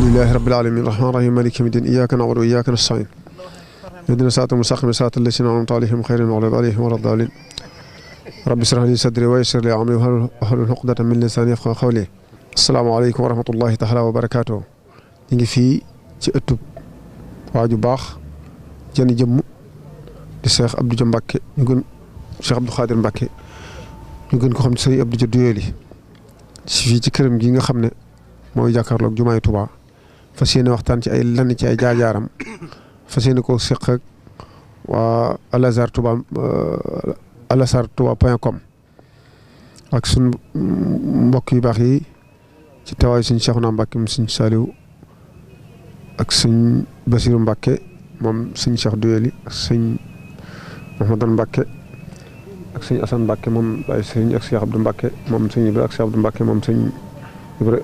alhamdulillahi rabbil alamin rahmaani rahiim maliki yawmi diin iyyaaka na'budu wa iyyaaka nasta'iin ihdina siraatal mustaqiim siraatal laziina an'amta alayhim ghayril maghduubi alayhim wa lad-daalliin rabbi ishrah li sadri wa yassir li amri wahlul uqdatan min lisaani yafqahu qawli. asalaamaaleykum wa rahmatullahi taala wa barakaatuh. ñu ngi fii ci ëttub waaju baax jënd jëmm di Cheikh Abdou Dia Mbacke ñu gën Cheikh Abdou Khadir Mbacke ñu gën ko xam ne Serigne Abdou Dia Doyoly fii ci këram gi nga xam ne mooy jàkkaarloog jumaay Touba fas yéene waxtaan ci ay lenn ci ay jaar-jaaram fas yéene ko seq ak waa Al-Azhar touba.com ak suñ mbokk yu baax yi ci tawaay suñ Cheikhouna Mbacke moom suñ Saliou ak suñ Basirou Mbacke moom suñ Cheikh Doyoly ak suñ Mouhamadou Mbacke ak suñ Assane Mbacke moom Baye Serigne ak Cheikh Abdou Mbacke moom suñ Ibra ak Cheikh Abdou Mbacke moom suñ Ibra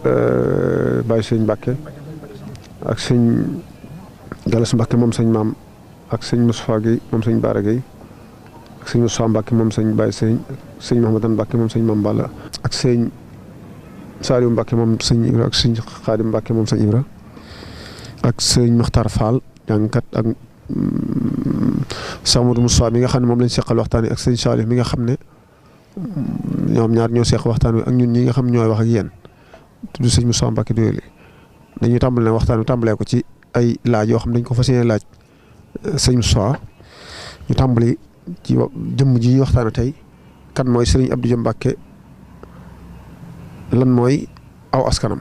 Baye Serigne Mbacke ak suñ Galas Mbacke moom suñ maam ak suñ Moustapha Guèye moom suñ Baara Guèye ak suñ Moustapha Mbacke moom suñ Baye Serigne suñ Mouhamadou Mbacke moom suñ Mame Balla ak suñ Saliou Mbacke moom suñ Ibra ak suñ Khadim Mbacke moom suñ Ibra ak suñ Makhtar Fall jàngkat ak Cheikh Modou Moussa mi nga xam ne moom lañ seqal waxtaan wi ak sëñ Salih mi nga xam ne ñoom ñaar ñoo seq waxtaan wi ak ñun ñi nga xam ñooy wax ak yéen tudd sëñ Moussa Mbacke Doyoly dañuy tàmbale ne waxtaan wi tàmbalee ko ci ay laaj yoo xam ne dañ ko fas yéene laaj sëñ Moussa ñu tàmbali ci jëmm ji waxtaan tey kan mooy sëriñ Abdou Dia Mbacke lan mooy aw askanam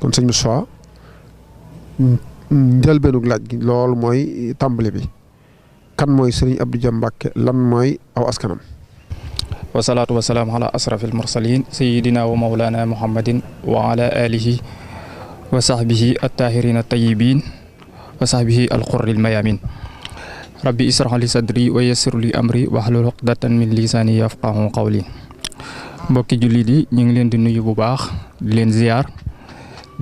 kon sëñ Moussa njëlbeenug laaj gi loolu mooy tàmbali bi kan mooy sëriñ Abdou Dia Mbacke lan mooy aw askanam. wasalaatu wasalaam ala asrafil mursalin sayidina wa mawlana muhammadin wa ala alihi wa sahbihi attahirin attayibin wa sahbihi alqurril mayamin rabbi israh li sadri wa yassir li amri wahlul uqdatan min lisani yafqahu qawli. mbokki jullit yi ñu ngi leen di nuyu bu baax di leen ziar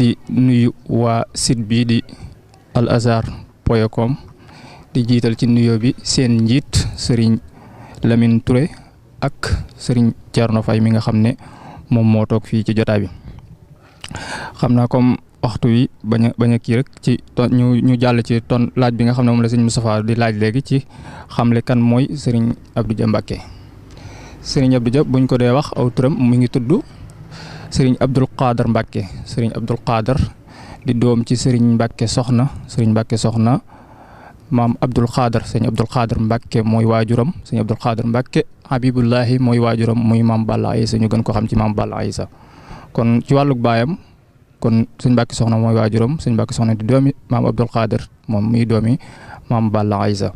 di nuyu waa site bii di Al-Azhar.com di jiital ci nuyoo bi seen njiit Serigne Lamine Touré ak Serigne Thierno Faye mi nga xam ne moom moo toog fii ci jotaay bi. xam naa comme waxtu wi bañ a kii rek ci ñu jàll ci laaj bi nga xam ne moom la Serigne Moustapha di laaj léegi ci xamle kan mooy Serigne Abdou Dia Mbacke. Serigne Abdou Dia buñ ko dee wax aw turam mi ngi tudd Serigne Abdoul Khader Mbacke Serigne Abdoul Khader di doom ci Serigne Mbacke soxna Serigne Mbacke soxna maam Abdoul Khader Serigne Abdoul Khader Mbacke mooy waajuram Serigne Abdoul Khader Mbacke Habibullahi mooy waajuram muy maam Balla Aïssa ñu gën ko xam ci maam Balla Aïssa. kon ci wàllug baayam kon Serigne Mbacke soxna mooy waajuram Serigne Mbacke soxna di doomi maam Abdoul Khader moom muy doomi maam Balla Aïssa.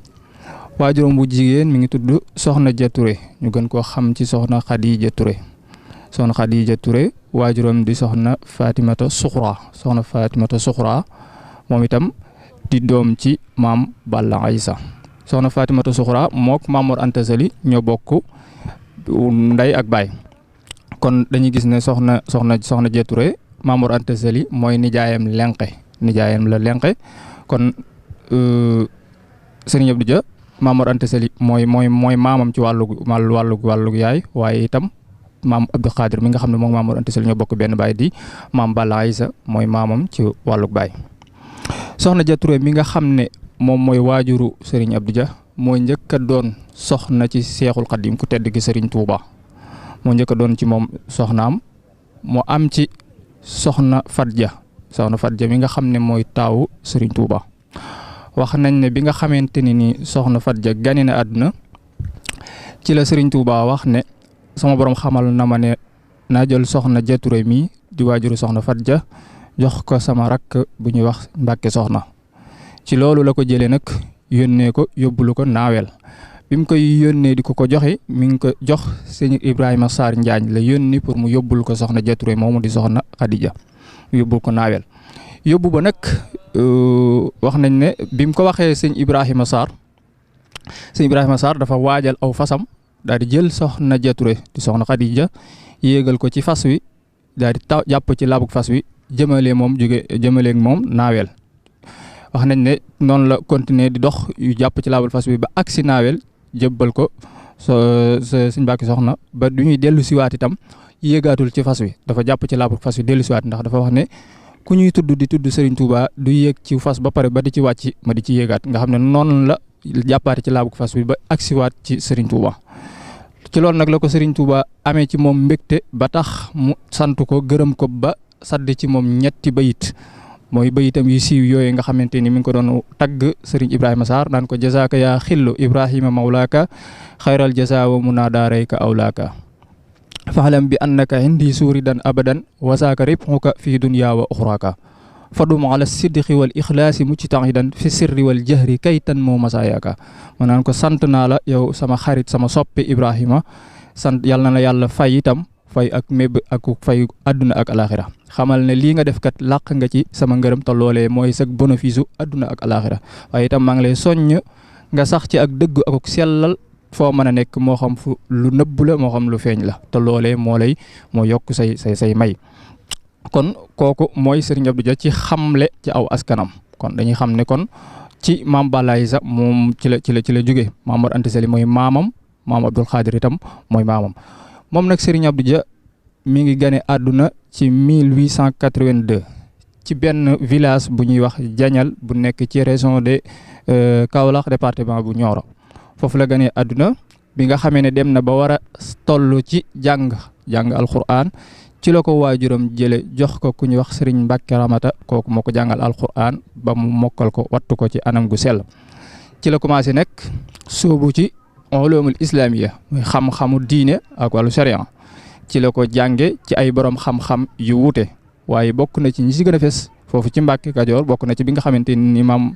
waajuram bu jigéen mi ngi tudd Soxna Dia Touré ñu gën koo xam ci Soxna Khadija Touré Soxna Khadija Touré waajuram di Soxna Fatimata Suxra Soxna Fatimata Suxra moom itam di doom ci maam Balla Aïssa. Soxna Fatimata Suxra mook Maam Mor Anta Sali ñoo bokk ndey ak baay kon dañuy gis ne Soxna Dia Touré Maam Mor Anta Sali mooy nijaayam la lenqe kon Serigne Abdou Dia Maam Mor Anta Sali mooy maamam ci wàllu yaay waaye itam maam Abdou Khadir mi nga xam ne moom Maam Mor Anta Sali ñoo bokk benn baay di maam Balla Aïssa mooy maamam ci wàllug baay. Soxna Dia Touré mi nga xam ne moom mooy waajuru Serigne Abdou Dia mooy njëkk a doon soxna ci Seexul Xadim ku tedd gi Serigne Touba moo njëkk a doon ci moom soxnaam moo am ci Soxna Fat Dia mi nga xam ne mooy taawu Serigne Touba. wax nañ ne bi nga xamante ni Soxna Fat Dia gane na àdduna ci la Serigne Touba wax ne sama borom xamal na ma ne naa jël Soxna Dia Touré mii di waajuru Soxna Fat Dia jox ko sama rakk bu ñuy wax Mbacke Soxna ci loolu la ko jëlee nag yónnee ko yóbbulu ko naawel bi mu koy yónnee di ko joxe mi ngi ko jox sëñ Ibrahima Sarr Njaañ la yónni pour mu yóbbul ko Soxna Dia Touré moomu di Soxna Khadija yóbbul ko naawel yóbbu ba nag wax nañ ne bi mu ko waxee sëñ Ibrahima Sarr dafa waajal aw fasam daal di jël Soxna Dia Touré di Soxna Khadija yéegal ko ci fas wi daal di jàpp ci labug fas wi jëmaleeg moom naawel wax nañ ne noonu la continuer di dox yu jàpp ci labug fas wi ba agsi naawel jëbbal ko sëñ Mbacke Soxna ba du ñuy dellu siwaat itam yéegaatul ci fas wi dafa jàpp ci labug fas wi dellu siwaat ndax dafa wax ne ku ñuy tudd di tudd Serigne Touba du yéeg ci fas ba pare ba di ci wàcc ma di ci yéegaat nga xam ne noonu la jàppaate ci laabug fas bi ba agsiwaat ci Serigne Touba. ci loolu nag la ko Serigne Touba amee ci moom mbégte ba tax mu sant ko gërëm ko ba sadd ci moom ñetti bayit mooy bayitam yu siiw yooyu nga xamante ni mi ngi ko doon tagg Serigne Ibrahima Sarr naan ko jazaaka yaa xillu Ibrahima mawlaaka xayral jazaa wa munaadarayka awlaaka faxlam bi annaka indi suuridan abadan wasaaka ribxuka fi dunya wa uxraaka fadum ala sidqi wal ixlaasi mujtahidan fi sirri wal jahri kaytan moo masaayaaka ma naan ko sant naa la yow sama xarit sama soppe Ibrahima sant yàlla na la yàlla fay itam fay ak méb ak fay àdduna ak alaxira xamal ne lii nga def kat làq nga ci sama ngërëm te loolee mooy sa bénéfice u àdduna ak alaxira waaye itam maa ngi lay soññ nga sax ci ak dëgg ak sellal foo mën a nekk moo xam fu lu nëbbu la moo xam lu feeñ la te loolee moo yokk say may kon kooku mooy Serigne Abdou Dia ci xamle ci aw askanam kon dañuy xam ne kon ci maam Balla Aïssa moom ci la jóge Maam Mor Anta Sali mooy maamam maam Abdoul Khadir itam mooy maamam moom nag Serigne Abdou Dia mi ngi gane àdduna ci 1882 ci benn village bu ñuy wax Diagnal bu nekk ci région de Kaolack département bu Nioro foofu la gane àdduna bi nga xamee ne dem na ba war a toll ci jàng alquran ci la ko waajuram jële jox ko ku ñuy wax Serigne Mbacke Ramata kooku moo ko jàngal alquran ba mu mokkal ko wattu ko ci anam gu sell ci la commencé nekk soobu ci ulumul islamiya muy xam-xamu diine ak wàllu sharia ci la ko jànge ci ay borom xam-xam yu wuute waaye bokk na ci ñi si gën a fes foofu ci Mbacke Kajoor bokk na ci bi nga xamante ni maam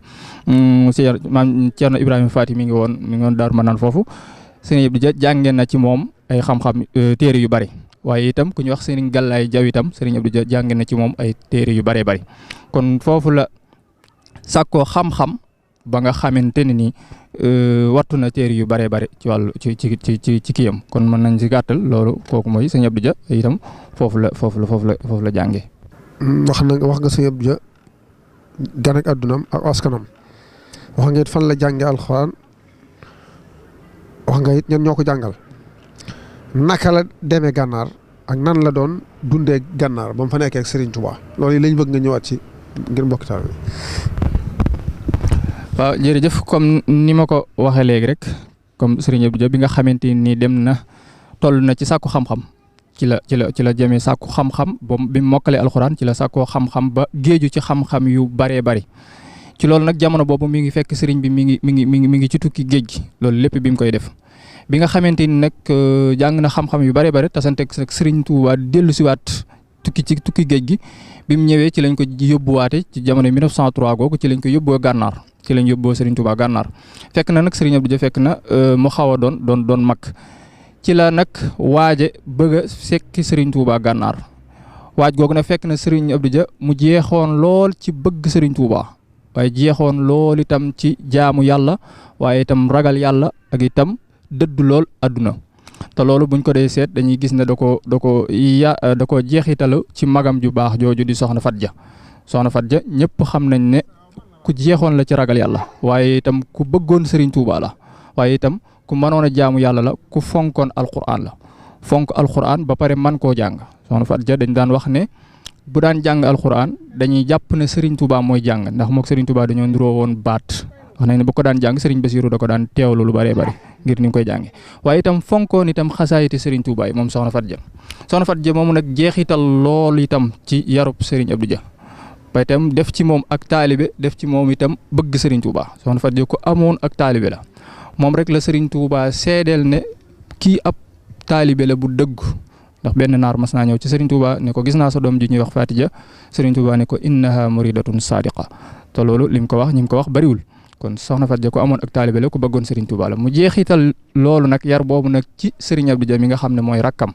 Thierno Ibrahima Fati mi ngi woon Daaru Manaan foofu Serigne Abdou Dia jànge na ci moom ay xam-xam téere yu bari waaye itam ku ñuy wax Serigne Gallay Jaw itam Serigne Abdou Dia jàng na ci moom ay téere yu bëree bëri kon foofu la sàkkoo xam-xam ba nga xamante ne ni wattu na téere yu bëree bëri ci wàllu ci kiyam kon mën nañ si gàttal loolu kooku mooy Serigne Abdou Dia itam foofu la jàngee. wax nga Serigne Abdou Dia gan ak addunaam ak askanam wax nga it fan la jàngee alxuraan wax nga it ñan ñoo ko jàngal. naka la demee gànnaar ak nan la doon dundee gànnaar ba mu fa nekkee ak Serigne Touba loolu yi lañ bëgg nga ñëwaat ci ngir mbokk taal bi. waaw jërëjëf comme ni ma ko waxee léegi rek comme Serigne Abdou Dia bi nga xamante ni dem na toll na ci sàkku xam-xam ci la jëmee sàkku xam-xam ba bi mu mokkalee alxuraan ci la sàkkoo xam-xam ba géeju ci xam-xam yu bëree bëri ci loolu nag jamono boobu mi ngi fekk Serigne bi mi ngi ci tukki géej gi loolu lépp bi mu koy def. bi nga xamante ni nag jàng na xam-xam yu bari bari tasanteeg nag Serigne Touba dellu siwaat tukki géej gi bi mu ñëwee ci lañ ko yóbbuwaate ci jamono 1903 googu ci lañ ko yóbboo gànnaar ci lañ yóbboo Serigne Touba gànnaar fekk na nag Serigne Abdou Dia fekk na mu xaw a doon mag ci la nag waaje bëgg a fekki Serigne Touba gànnaar waaj googu nag fekk na Serigne Abdou Dia mu jeexoon lool ci bëgg Serigne Touba waaye jeexoon lool itam ci jaamu yàlla waaye itam ragal yàlla ak itam dëdd lool àdduna te loolu buñ ko dee seet dañuy gis ne da ko jeexitalu ci magam ju baax jooju di Soxna Fat Dia ñëpp xam nañ ne ku jeexoon la ci ragal yàlla waaye itam ku bëggoon Serigne Touba la waaye itam ku mënoon a jaamu yàlla la ku fonkoon alquran la fonk alquran ba pare man koo jàng Soxna Fat Dia dañ daan wax ne bu daan jàng alquran dañuy jàpp ne Serigne Touba mooy jàng ndax mook Serigne Touba dañoo niroo woon baat wax nañ ne bu ko daan jàng Serigne Bassirou da ko daan teewlu lu bëree bëri ngir ni nga koy jàngee waaye itam fonkoon itam xasaayiti Serigne Touba yi moom Soxna Fat Dia moomu nag jeexital loolu itam ci yarub Serigne Abdou Dia ba itam def ci moom ak taalibe def ci moom itam bëgg Serigne Touba Soxna Fat Dia ko amoon ak taalibe la moom rek la Serigne Touba seedeel ne kii ab taalibe la bu dëgg ndax benn naar mas naa ñëw ci Serigne Touba ne ko gis naa sa doom ji ñuy wax Faty Dia Serigne Touba ne ko innaha muridatun sadiqa te loolu lim ko wax ñi ko wax bariwul kon Soxna Fat Dia ko amoon ak taalibe la ku bëggoon Serigne Touba la mu jeexital loolu nag yar boobu nag ci Serigne Abdou Dia mi nga xam ne mooy rakkam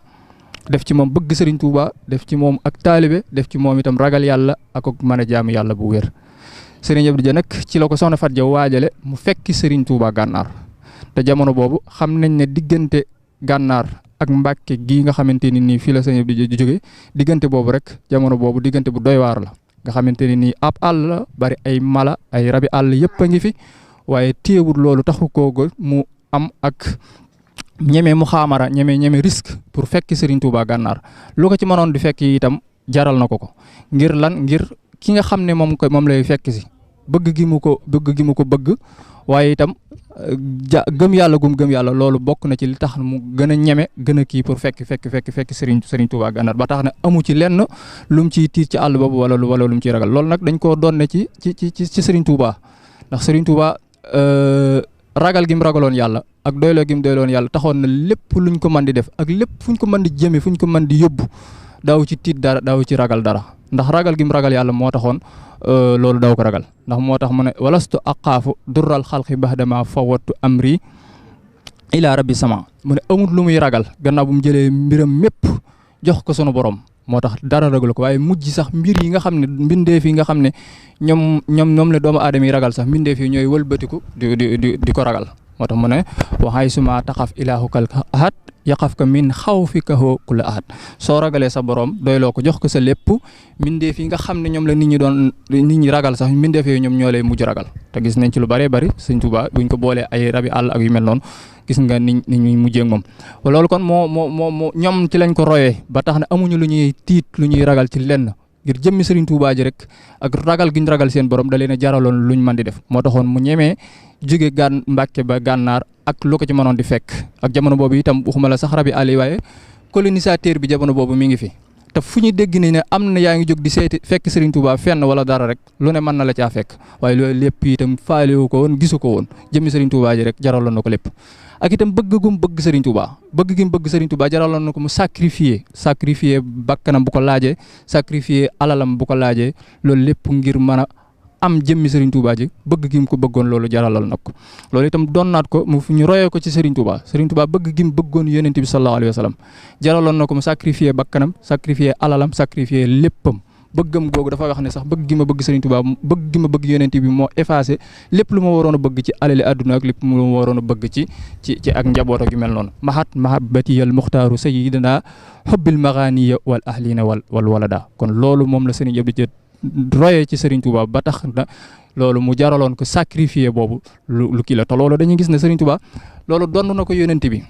def ci moom bëgg Serigne Touba def ci moom ak taalibe def ci moom itam ragal yàlla ak mën a jaamu yàlla bu wér Serigne Abdou Dia nag ci la ko Soxna Fat Dia waajale mu fekki Serigne Touba gànnaar te jamono boobu xam nañ ne diggante gànnaar ak Mbàkke gii nga xamante ni nii fii la Serigne Abdou Dia di jóge diggante boobu rek jamono boobu diggante bu doy waar la nga xamante ne nii ab àll la bari ay mala ay rabi àll yëpp a ngi fi waaye téewul loolu taxu koo mu am ak ñeme mu xaamara ñeme risque pour fekki Serigne Touba gànnaar lu ko ci mënoon di fekk itam jaral na ko ngir lan ngir ki nga xam ne moom lay fekk si bëgg gi mu ko bëgg waaye itam gëm yàlla gëm yàlla loolu bokk na ci li tax mu gën a ñeme gën a kii pour fekk Serigne Touba Gànnaar ba tax na amu ci lenn lu mu ciy tiit ci àll boobu wala lu mu ciy ragal loolu nag dañ koo doon ci Serigne Touba ndax Serigne Touba ragal gi mu ragaloon yàlla ak doyloo gi mu doyloon yàlla taxoon na lépp luñ ko mën di def ak lépp fuñ ko mën di jëme fuñ ko mën di yóbbu daaw ci tiit dara daaw ci ragal dara ndax ragal gi mu ragal yàlla moo taxoon loolu daw ko ragal ndax moo tax mu ne walastu aqaafu durral xalqi bahdama fawattu amri ila rabbi sama mu ne amul lu muy ragal gannaaw bu mu jëlee mbiram mépp jox ko sunu borom moo tax dara ragal ko waaye mujj sax mbir yi nga xam ne mbindeef yi nga xam ne ñoom la doomu aadama yi ragal sax mbindeef yi ñooy wëlbatiku di ko ragal moo tax mu ne waxay suma taxaf ilaahukal ahad yaqafka min xawfika kulla ahad soo ragalee sa borom doyloo ko jox ko sa lépp mbindeef yi nga xam ne ñoom la nit ñi ragal sax mbindeef yooyu ñoom ñoo lay mujj ragal te gis nañ ci lu bëree bëri Sëñ Tuubaa buñ ko boolee ay rabi àll ak yu mel noonu gis nga ni ñuy mujjee moom loolu kon moo ñoom ci lañ ko royee ba tax ne amuñu lu ñuy tiit lu ñuy ragal ci lenn ngir jëmmi Serigne Touba ji rek ak ragal gi ñu ragal seen borom da leen a jaraloon luñ mën di def moo taxoon mu ñemee jóge Mbàkke ba Gànnaar ak lu ko ci mënoon di fekk ak jamono boobu itam waxuma la sax rabi àll yi waaye colonisateur bi jamono boobu mi ngi fi te fu ñu dégg ni ne am na yaa ngi jóg di seeti fekk Serigne Touba fenn wala dara rek lu ne mën na la caa fekk waaye loolu lépp itam faalewu ko woon gisu ko woon jëmmi Serigne Touba ji rek jaraloon na ko lépp ak itam bëgg Serigne Touba bëgg gi mu bëgg Serigne Touba jaraloon na ko mu sacrifier bakkanam bu ko laajee sacrifier alalam bu ko laajee loolu lépp ngir mën a am jëmmi Serigne Touba ji bëgg gi mu ko bëggoon loolu jaralal na ko loolu itam donnaat ko ñu royee ko ci Serigne Touba bëgg gi mu bëggoon yonent bi sallallahu alayhi wa sallam jaraloon na ko mu sacrifier bakkanam sacrifier alalam sacrifier léppam bëggam googu dafa wax ne sax bëgg gi ma bëgg Serigne Touba bëgg gi ma bëgg yonent bi moo effacé lépp lu ma waroon a bëgg ci alali àdduna ak lépp lu ma waroon a bëgg ci ak njaboot ak yu mel noonu mahabbatiyal muxtaaru sayyidina hubbil maghaniya wal ahlina wal walada kon loolu moom la Serigne Abdou royee ci Serigne Touba ba tax na loolu mu jaraloon ko sacrifier boobu lu kii la te loolu dañuy gis ne Serigne Touba loolu donn na ko yonent bi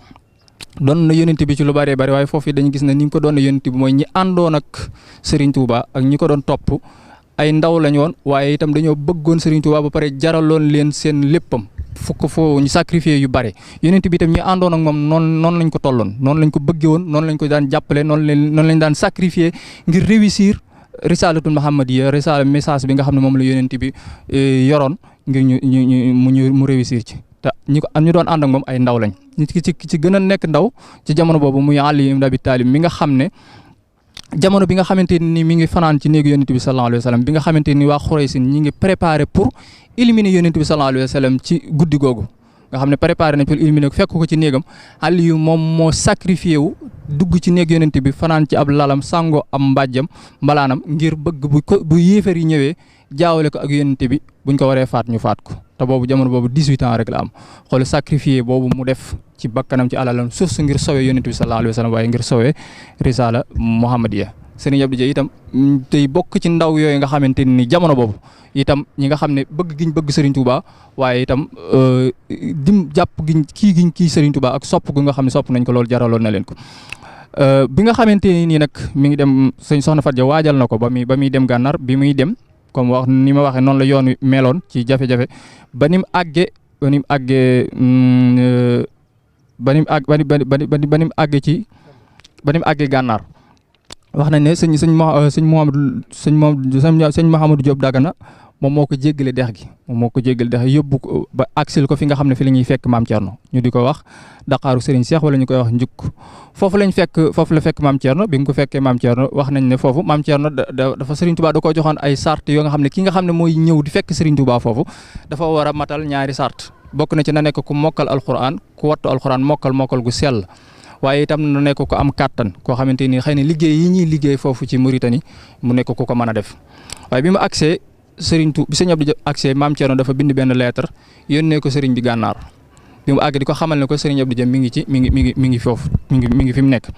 doon na yonent bi ci lu bëree bëri waaye foofu dañuy gis ne ni nga ko doon yonent bi mooy ñi àndoon ak Serigne Touba ak ñi ko doon topp ay ndaw lañ woon waaye itam dañoo bëggoon Serigne Touba ba pare jaraloon leen seen léppam fukk foo ñu sacrifier yu bëri yonent bi itam ñi àndoon ak moom noonu lañ ko tolloon noonu lañ ko bëggee woon noonu lañ ko daan jàppale noonu lañ daan sacrifier ngir réussir risalatul muhammadiya risala message bi nga xam ne moom la yonent bi yoroon ngir mu réussir ci te ñu doon ànd ak moom ay ndaw lañ ci gën a nekk ndaw ci jamono boobu muy Ali ibn Abi Talib mi nga xam ne jamono bi nga xamante ni mi ngi fanaan ci néegu yonent bi sallallahu alayhi wa sallam bi nga xamante ni waa Xuraysh ñi ngi préparé pour éliminer yonent bi sallallahu alayhi wa sallam ci guddi googu nga xam ne préparé nañ pour éliminer ko fekk ko ci néegam Aliyu moom moo sacrifié wu dugg ci néeg yonent bi fanaan ci ab lalam sàngoo am mbàjjam mbalaanam ngir bëgg bu yéefar yi ñëwee jaawale ko ak yonent bi buñ ko waree faat ñu faat ko te boobu jamono boobu 18 ans rek la am xool sacrifié boobu mu def ci bakkanam ci alalam suuf su ngir sowee yonent bi sallallahu alayhi wa sallam waaye ngir sowee risala muhammadiya Serigne Abdou Dia itam tey bokk ci ndaw yooyu nga xamante ni jamono boobu itam ñi nga xam ne bëgg giñ bëgg Serigne Touba waaye itam jàpp giñ kii Serigne Touba ak sopp gu nga xam ne sopp nañ ko loolu jaraloon na leen ko bi nga xamante ni nag mi ngi dem sëñ Soxna Fatou Dia waajal na ko ba muy dem Gànnaar bi muy dem comme wax ni ma waxee noonu la yoon wi meloon ci jafe-jafe ba ni mu àggee Gànnaar wax nañ ne sëñ Mouhamadou Diop Dagana moom moo ko jéggale dex gi yóbbu ko ba agsil ko fi nga xam ne fi la ñuy fekk maam Thierno ñu di ko wax Daqaaru Serigne Cheikh wala ñu koy wax Njuk foofu la fekk maam Thierno bi nga ko fekkee maam Thierno wax nañ ne foofu maam Thierno dafa Serigne Touba da koo joxoon ay sart yoo nga xam ne ki nga xam ne mooy ñëw di fekk Serigne Touba foofu dafa war a matal ñaari sart bokk na ci na nekk ku mokkal alxuraan ku wattu alxuraan mokkal gu sell waaye itam na nekk ko am kàttan koo xamante ni xëy na liggéey yi ñuy liggéey foofu ci Mauritanie mu nekk ku ko mën a def waaye bi mu agsee Serigne Touba bi sëñ Abdou agsee maam Thierno dafa bind benn lettre yónnee ko Serigne bi Gànnaar bi mu àgg di ko xamal ne ko Serigne Abdou Dia mi ngi foofu mi ngi fi mu nekk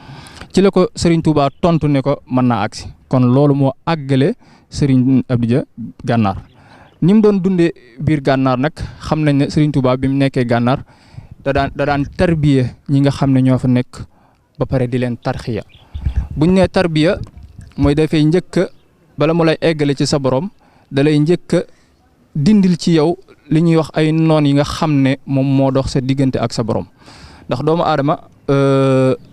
ci la ko Serigne Touba tontu ne ko mën naa agsi kon loolu moo àggale Serigne Abdou Dia Gànnaar ni mu doon dundee biir Gànnaar nag xam nañ ne Serigne Touba bi mu nekkee Gànnaar da daan tarbiya ñi nga xam ne ñoo fa nekk ba pare di leen tarxiya buñ nee tarbiya mooy dafay njëkk bala mu lay eggale ci sa borom da lay njëkk a dindil ci yow li ñuy wax ay noon yi nga xam ne moom moo dox sa diggante ak sa borom ndax doomu aadama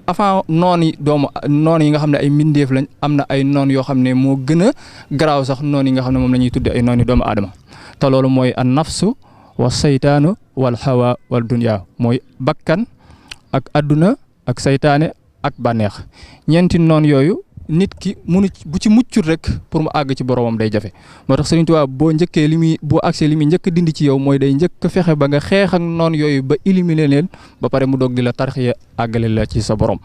avant noon yi nga xam ne ay mbindeef lañ am na ay noon yoo xam ne moo gën a garaaw sax noon yi nga xam ne moom la ñuy tudde ay noon yi doomu aadama te loolu mooy an nafsu wa saytaanu wal hawa wal dunya mooy bakkan ak adduna ak saytaane ak bànneex ñeenti noon yooyu nit ki bu ci muccut rek pour mu àgg ci boromam day jafe moo tax Sëriñ Tuubaa boo agsee li muy njëkk dindi ci yow mooy day njëkk fexe ba nga xeex ak noon yooyu ba éliminer leen ba pare mu doog di la tarxiya àggale la ci sa borom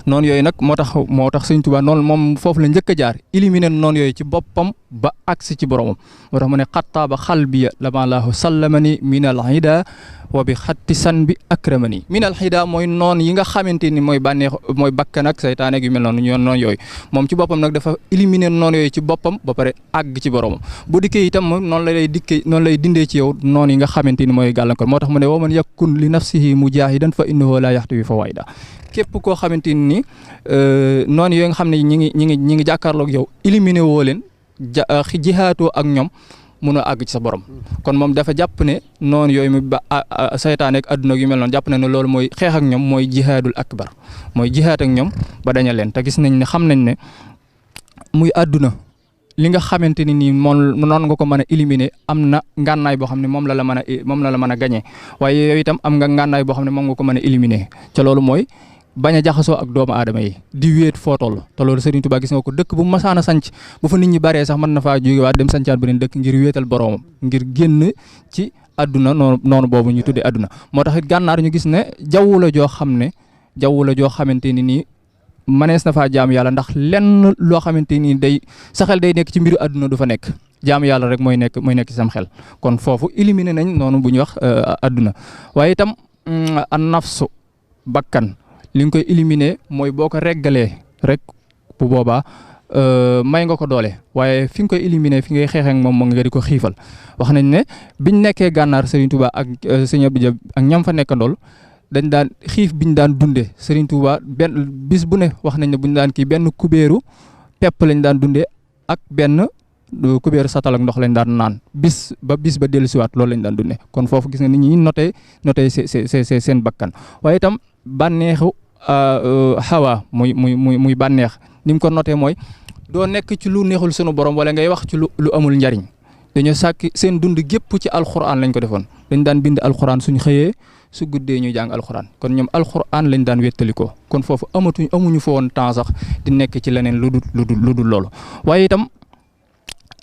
noonu yooyu nag moo tax Sëriñ Tuubaa noonu moom foofu la njëkk a jaar éliminer noonu yooyu ci boppam ba agsi ci boromam moo tax mu ne xattaaba xalbiya lama laahu sallamani min al hida wa bi xatti san bi akramani min al hida mooy noon yi nga xamante ni mooy bànneex mooy bakkan ak saytaane yu mel noonu noonu yooyu moom ci boppam nag dafa éliminer noonu yooyu ci boppam ba pare àgg ci boromam bu dikkee itam noonu lay dindee ci yow noonu yi nga xamante ni mooy gàllankoor moo tax mu ne wa man yakun li nafsihi mujahidan fa innahu la yaxtawi fawayda képp koo xamante ni noonu yooyu nga xam ne ñi ngi jàkkaarloog yow éliminer woo leen jihaatoo ak ñoom mun a àgg ci sa borom kon moom dafa jàpp ne noonu yooyu mu ba saytaane ak adduna yu mel noonu jàpp na ne loolu mooy xeex ak ñoom mooy jihaadul akbar mooy jihaat ak ñoom ba daña leen te gis nañ ne xam nañ ne muy adduna li nga xamante ni nii moom noonu nga ko mën a éliminer am na ngànnaay boo xam ne moom la la mën a gañee waaye yow itam am nga ngànnaay boo xam ne moom nga ko mën a éliminer ca loolu mooy bañ a jaxasoo ak doomu aadama yi di wéet foo toll te loolu Serigne Touba gis nga ko dëkk bu masaan a sanc bu fa nit ñi baree sax mën na faa jóge waat dem sancaat beneen dëkk ngir wéetal boroomam ngir génn ci àdduna noonu boobu ñu tuddee àdduna moo tax it gànnaar ñu gis ne jaww la joo xamante ni nii mënees na faa jaam yàlla ndax lenn loo xamante ni sa xel day nekk ci mbiru àdduna du fa nekk jaam yàlla rek mooy nekk ci sam xel kon foofu éliminer nañ noonu bu ñuy wax àdduna waaye itam an nafsu bakkan li nga koy éliminer mooy boo ko reggalee rek bu boobaa may nga ko doole waaye fi nga koy éliminer fi ngay xeex ak moom moo nga di ko xiifal wax nañ ne biñ nekkee gànnaar Serigne Touba ak Serigne Abdou Dia ak ñam fa nekkandool dañ daan xiif biñ daan dundee Serigne Touba benn bis bu ne wax nañ ne buñ daan kii benn kubéeru pepp lañ daan dundee ak benn kubéeru satal ak ndox lañ daan naan bis ba dellusiwaat loolu lañ daan dundee kon foofu gis nga nit ñi noté seen bakkan waaye itam bànneexu xawa muy bànneex ni mu ko noté mooy doo nekk ci lu neexul sunu borom wala ngay wax ci lu amul njariñ dañoo sàkk seen dund gépp ci alxuraan lañ ko defoon dañ daan bind alxuraan suñ xëyee su guddee ñuy jàng alxuraan kon ñoom alxuraan lañ daan wéttalikoo kon foofu amuñu fa woon temps sax di nekk ci leneen lu dul loolu waaye itam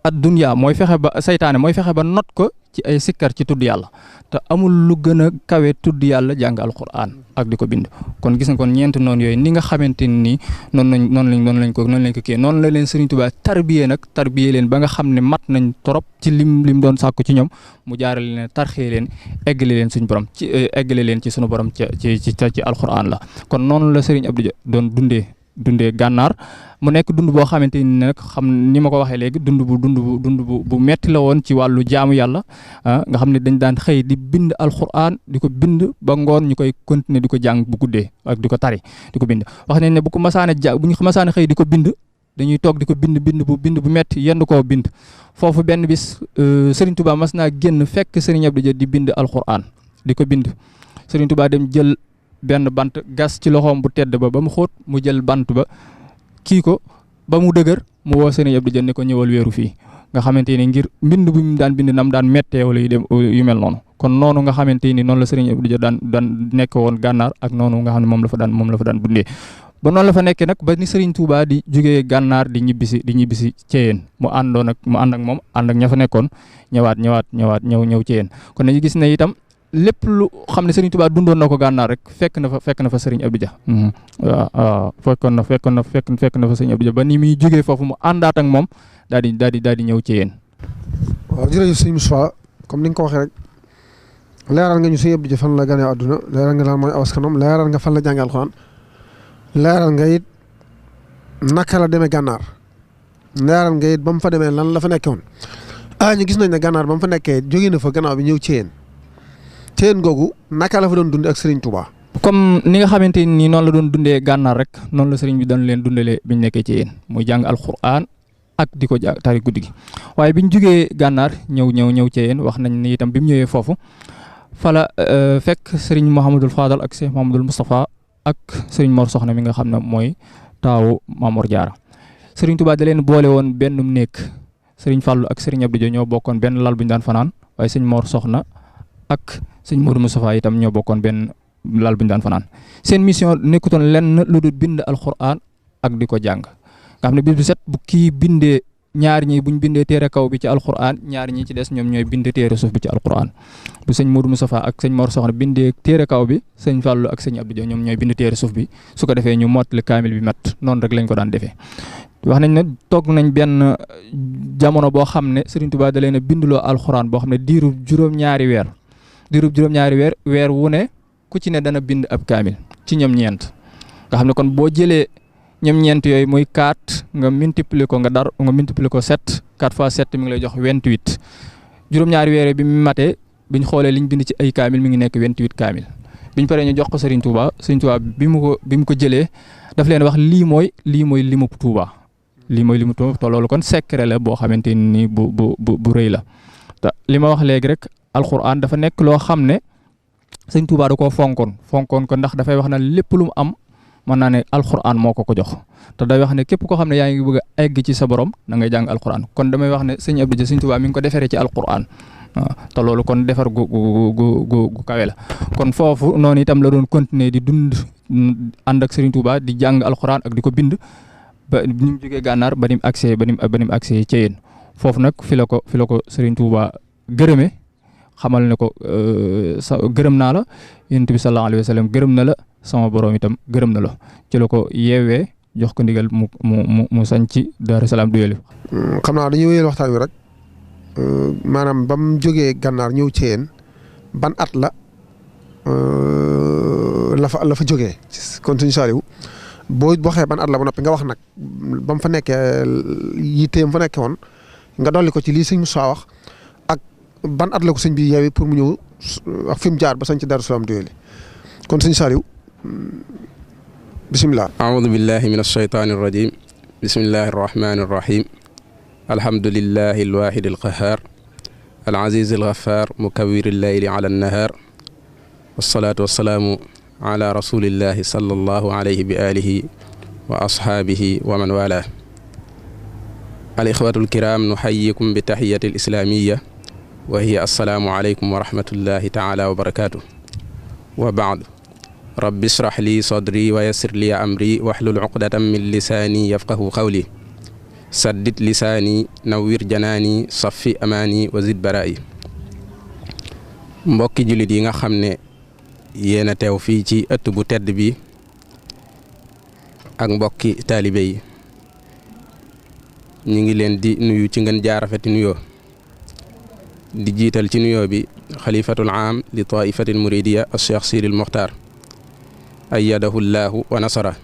ad-dunya mooy fexe ba saytaane mooy fexe ba not ko ci ay sikkar ci tudd yàlla te amul lu gën a kawe tudd yàlla jàng alquran ak di ko bind kon gis nga kon ñeent noonu yooyu ni nga xamante ni noonu lañ ko kii noonu la leen Serigne Touba tarbiyee leen ba nga xam ne mat nañ trop ci lim doon sàkku ci ñoom mu jaarale leen tarxee leen eggale leen suñu borom ci eggale leen ci suñu borom ci alquran la kon noonu la Serigne Abdou Dia doon dundee gànnaar mu nekk dund boo xamante ni nag ni ma ko waxee léegi dund bu metti la woon ci wàllu jaamu yàlla nga xam ne dañ daan xëy di bind alxuraan di ko bind ba ngoon ñu koy continuer di ko jàng bu guddee ak di ko tari di ko bind wax nañ ne bu ñu masaana xëy di ko bind dañuy toog di ko bind bu metti yenn koo bind foofu benn bis Serigne Touba mas naa génn fekk Serigne Abdou Dia di bind alxuraan di ko bind Serigne Touba dem jël benn bant gas ci loxoom bu tedd ba mu xóot mu jël bant ba kii ko ba mu dëgër mu woo Serigne Abdou Dia ne ko ñëwal weeru fii nga xamante ni ngir bind bu mu daan bind nam daan méttee wala yu mel noonu kon noonu nga xamante ni noonu la Serigne Abdou Dia daan nekk woon gànnaar ak noonu nga xam ne moom la fa daan bundee ba noonu la fa nekkee nag ba ni Serigne Touba di jógee gànnaar di ñibbisi Thiéyène mu ànd ak moom ànd ak ña fa nekkoon ñëw Thiéyène kon dañu gis ne itam lépp lu xam ne Serigne Touba dundoon na ko gànnaar rek fekk na fa Serigne Abdou Dia waaw fekk na fa Serigne Abdou Dia ba ni muy jógee foofu mu àndaat ak moom daal di ñëw ci yéen. waaw jërëjëf sëñ Moussa comme ni nga ko waxee rek leeral nga ñu Serigne Abdou Dia fan la gane àdduna leeral nga lan mooy awaskanam leeral nga fan la jàngee alxuraan leeral nga it naka la demee gànnaar leeral nga it ba mu fa demee lan la fa nekkee woon ñu gis nañ ne gànnaar ba mu fa nekkee jógee na fa gannaaw bi ñëw ci yéen. Thiéyène googu naka la fa doon dundee ak Serigne Touba. comme ni nga xamante ni noonu la doon dundee gànnaar rek noonu la Serigne bi doon leen dundalee bi ñu nekkee ci yéen muy jàng alxuraan ak di ko tari guddi gi. waaye biñ jugee gànnaar ñëw Thiéyène wax nañ ni itam bi mu ñëwee foofu fala fekk sëriñ Mouhamadul Fadal ak Cheikh Mouhamadul Moustapha ak sëriñ Mor Soxna mi nga xam ne mooy taawu Mamor Diarra. sëriñ Touba da leen boole woon benn néeg sëriñ Fallou ak sëriñ Abdou Dia ñoo bokkoon benn lal bu ñu daan fanaan waaye sëñ Mor Soxna ak sëñ Modou Moustapha itam ñoo bokkoon benn lal bu ñu daan fanaan. seen mission nekkutoon lenn lu dul bind alxuraan ak di ko jàng nga xam ne bis bu set bu kii bindee ñaar ñi buñ bindee téere kaw bi ci alxuraan ñaar ñi ci des ñoom ñooy bind téere suuf bi ci alxuraan bu sëñ Modou Moustapha ak sëñ Mor Soxna bindee téere kaw bi sëñ Fallou ak sëñ Abdou Dia ñoom ñooy bind téere suuf bi su ko defee ñu mottali kaamil bi mat noonu rek lañ ko daan defee. wax nañ ne toog nañ benn jamono boo xam ne Serigne Touba da leen a binduloo alxuraan boo xam ne diirub juróom-ñaari weer weer wu ne ku ci ne dana bind ab kaamil ci ñoom ñeent nga xam ne kon boo jëlee ñoom ñeent yooyu muy 4 nga multiplier ko nga multiplier ko 7 4 fois 7 mi ngi lay jox 28 juróom-ñaari weer bi mu matee biñ xoolee liñ bind ci ay kaamil mi ngi nekk 28 kaamil biñ paree ñu jox ko Serigne Touba bi mu ko jëlee daf leen wax lii mooy limu Touba. lii mooy li mu te loolu kon secret la boo xamante ni bu rëy la te li ma wax léegi rek alxuraan dafa nekk loo xam ne sëñ Touba da koo fonkoon ko ndax dafay wax na lépp lu mu am mën naa ne alxuraan moo ko jox te day wax ne képp koo xam ne yaa ngi bëgg a egg ci sa borom da ngay jàng alxuraan kon damay wax ne sëñ Abdou Dia sëñ Touba mi ngi ko defaree ci alxuraan waaw te loolu kon defar gu kawe la kon foofu noonu itam la doon continuer di dund ànd ak Serigne Touba di jàng alxuraan ak di ko bind. ba ni mu jógee gànnaar ba ni mu agsee Thiéyène foofu nag fi la ko Serigne Touba gërëme xamal ne ko gërëm naa la Yonent bi sallallahu alayhi wa sallam gërëm na la sama borom itam gërëm na la ci la ko yeewee jox ko ndigal mu sañ ci Daaru Salaam Doyoly. xam naa dañuy wéyal waxtaan wi rek maanaam ba mu jógee gànnaar ñëw Thiéyène ban at la fa jógee kon suñu Saliou boo waxee ban at la ba noppi nga wax nag ba mu fa nekkee yitteem fa nekkee woon nga dolli ko ci lii sëñ Moussa wax ak ban at la ko sëñ bi yeewee pour mu ñëw ak fi mu jaar ba sañ ci Daaru Salaam Doyoly kon sëñ Saliou bisimilah. aoudu billahi min alshaytaani arrajim bismillahi arrahmani arrahim alhamdulillahi alwahidi alqahar alazizi alghaffar mukawwiri allayli ala annahar wassalatu wassalaamu ala rasulillahi sallallahu alayhi bi alihi wa ashaabihi wa man wala al-ixwatu al-kiram nuxayikum bi taxiyati al-islamiya wa hiya assalaamu alaykum wa rahmatullahi taala wa barakatuh wa baad rabbi israh li sadri wa yassir li amri wahlul uqdatan min lisaani yafqahu qawli saddid lisaani nawwir janaani saffi amaani wa zid baraa'i mbokki jullit yi nga xam ne yéen a teew fii ci ëtt bu tedd bi ak mbokki taalibe yi ñu ngi leen di nuyu ci ngeen jaarafeti nuyoo di jiital ci nuyoo bi xalifatul aam li taifatil muridiya al cheikh Sidil Muxtaar ayyadahu llaahu wa nasara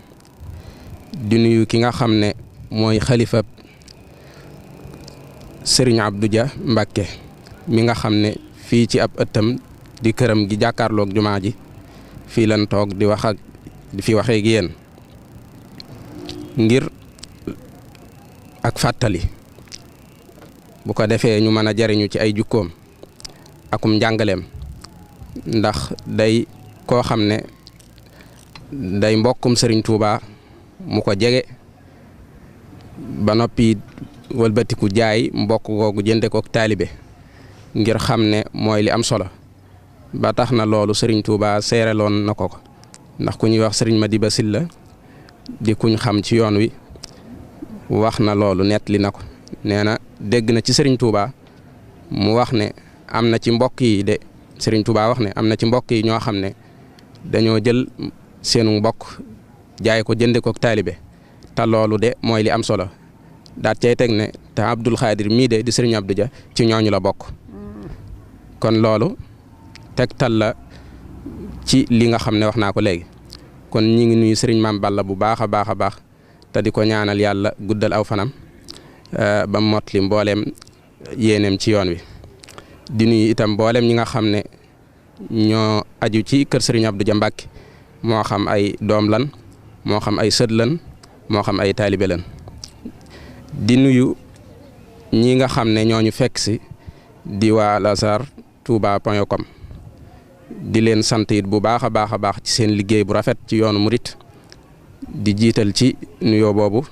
di nuyu ki nga xam ne mooy xalifa Serigne Abdou Dia Mbàkke mi nga xam ne fii ci ab ëttam di këram gi jàkkaarloog jumaa ji fii lan toog di fi waxee ak yéen ngir ak fàttali bu ko defee ñu mën a jariñu ci ay jukkoom akum njàngaleem ndax day koo xam ne day mbokkum Serigne Touba mu ko jege ba noppi wëlbatiku jaay mbokk googu jënde kook taalibe ngir xam ne mooy li am solo ba tax na loolu Serigne Touba seereloon na ko ndax ku ñuy wax Serigne Madiba Sylla di kuñ xam ci yoon wi wax na loolu nettali na ko nee na dégg na ci Serigne Touba mu wax ne am na ci mbokk yi de Serigne Touba wax ne am na ci mbokk yi ñoo xam ne dañoo jël seenu mbokk jaay ko jënde ko taalibe te loolu de mooy li am solo daat cay teg ne te Abdul Xaadir mii de di Serigne Abdou Dia ci ñooñu la bokk kon loolu tegtal la ci li nga xam ne wax naa ko léegi kon ñi ngi nuyu Serigne Mame Balla bu baax a baax a baax te di ko ñaanal yàlla guddal aw fanam ba mot li mbooleem yéeneem ci yoon wi di nuyu itam mbooleem ñi nga xam ne ñoo aju ci kër Serigne Abdou Dia Mbàkke moo xam ay doom lan moo xam ay sët lan moo xam ay taalibe lan di nuyu ñi nga xam ne ñooñu fekk si di waa lazartouba.com di leen sant it bu baax a baax ci seen liggéey bu rafet ci yoonu murit di jiital ci nuyoo boobu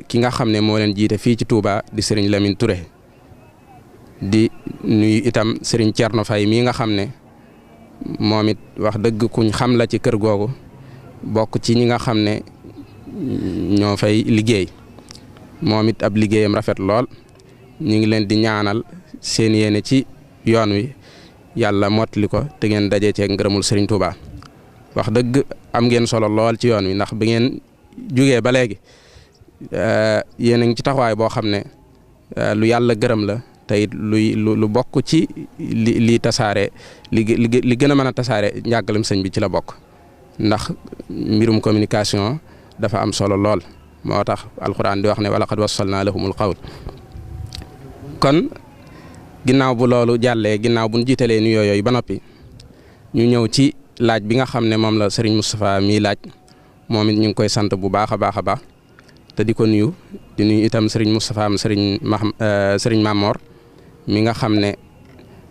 ki nga xam ne moo leen jiite fii ci Touba di Serigne Lamine Touré di nuyu itam Serigne Thierno Faye mii nga xam ne moom it wax dëgg kuñ xam la ci kër googu bokk ci ñi nga xam ne ñoo fay liggéey moom it ab liggéeyam rafet lool ñu ngi leen di ñaanal seen yéene ci yoon wi yàlla mottali ko te ngeen daje ceeg ngërëmul Serigne Touba wax dëgg am ngeen solo lool ci yoon wi ndax bi ngeen jugee ba léegi yéen a ngi ci taxawaay boo xam ne lu yàlla gërëm la te it lu bokk ci li tasaare li gën a mën a tasaare njàngalem sëñ bi ci la bokk ndax mbirum communication dafa am solo lool moo tax alxuraan di wax ne walaqad wassalnaa lahumul qawl kon ginnaaw bu loolu jàllee ginnaaw bu ñu jiitalee nuyoo yooyu ba noppi ñu ñëw ci laaj bi nga xam ne moom la Serigne Moustapha mii laaj moom it ñu ngi koy sant bu baax a baax te di ko nuyu di nuyu itam Serigne Moustapha am Serigne Mamor mi nga xam ne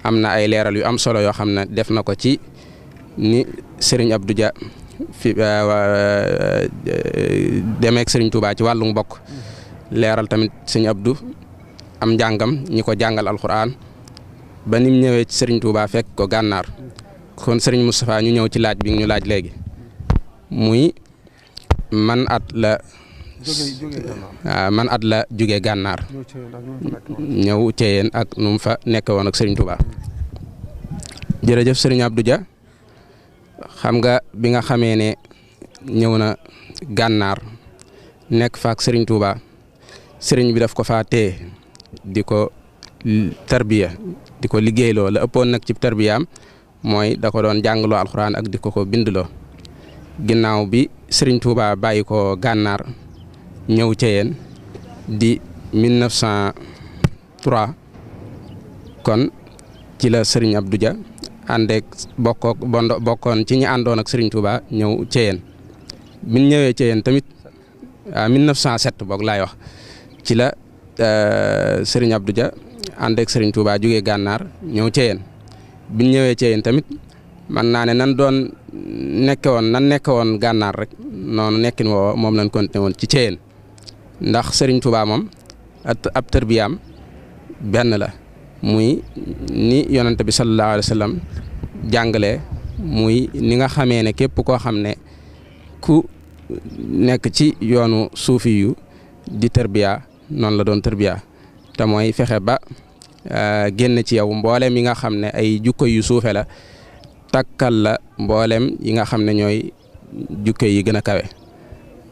am na ay leeral yu am solo yoo xam ne def na ko ci ni Serigne Abdou Dia fi demeek Serigne Touba ci wàllu mbokk leeral tamit Serigne Abdou am njàngam ñi ko jàngal alxuraan ba nim ñëwee ci Serigne Touba fekk ko gànnaar kon Serigne Moustapha ñu ñëw ci laaj bi ñu laaj léegi muy man at la jóge gànnaar ñëw Ceyeen ak nu mu fa nekk woon ak Serigne Touba jërëjëf Serigne Abdou Dia xam nga bi nga xamee ne ñëw na gànnaar nekk fa ak Serigne Touba Serigne bi daf ko faa téye di ko tarbiya di ko liggéeyloo la ëppoon nag ci tarbiyaam mooy da ko doon jàngaloo alxuraan ak di ko bindloo ginnaaw bi Serigne Touba bàyyi ko gànnaar ñëw Ceyeen di 1903 kon ci la Serigne Abdou Dia àndeek bokkoon ci ñi àndoon ak Serigne Touba ñëw Ceyeen bi ñu ñëwee Ceyeen tamit 1907 boog laay wax ci la Serigne Abdou Dia àndeek Serigne Touba jógee gànnaar ñëw Ceyeen bi ñu ñëwee Ceyeen tamit man naa ne nan nekke woon gànnaar rek noonu nekkin woo moom lañ continué woon ci Ceyeen ndax Serigne Touba moom ab tërbiyaam benn la muy ni yonent bi sallallahu alayhi wa sallam jàngale muy ni nga xamee ne képp koo xam ne ku nekk ci yoonu suufi yu di tërbiya noonu la doon tërbiya te mooy fexe ba génn ci yow mboolem yi nga xam ne ay jukko yu suufe la takkal la mboolem yi nga xam ne ñooy jukko yi gën a kawe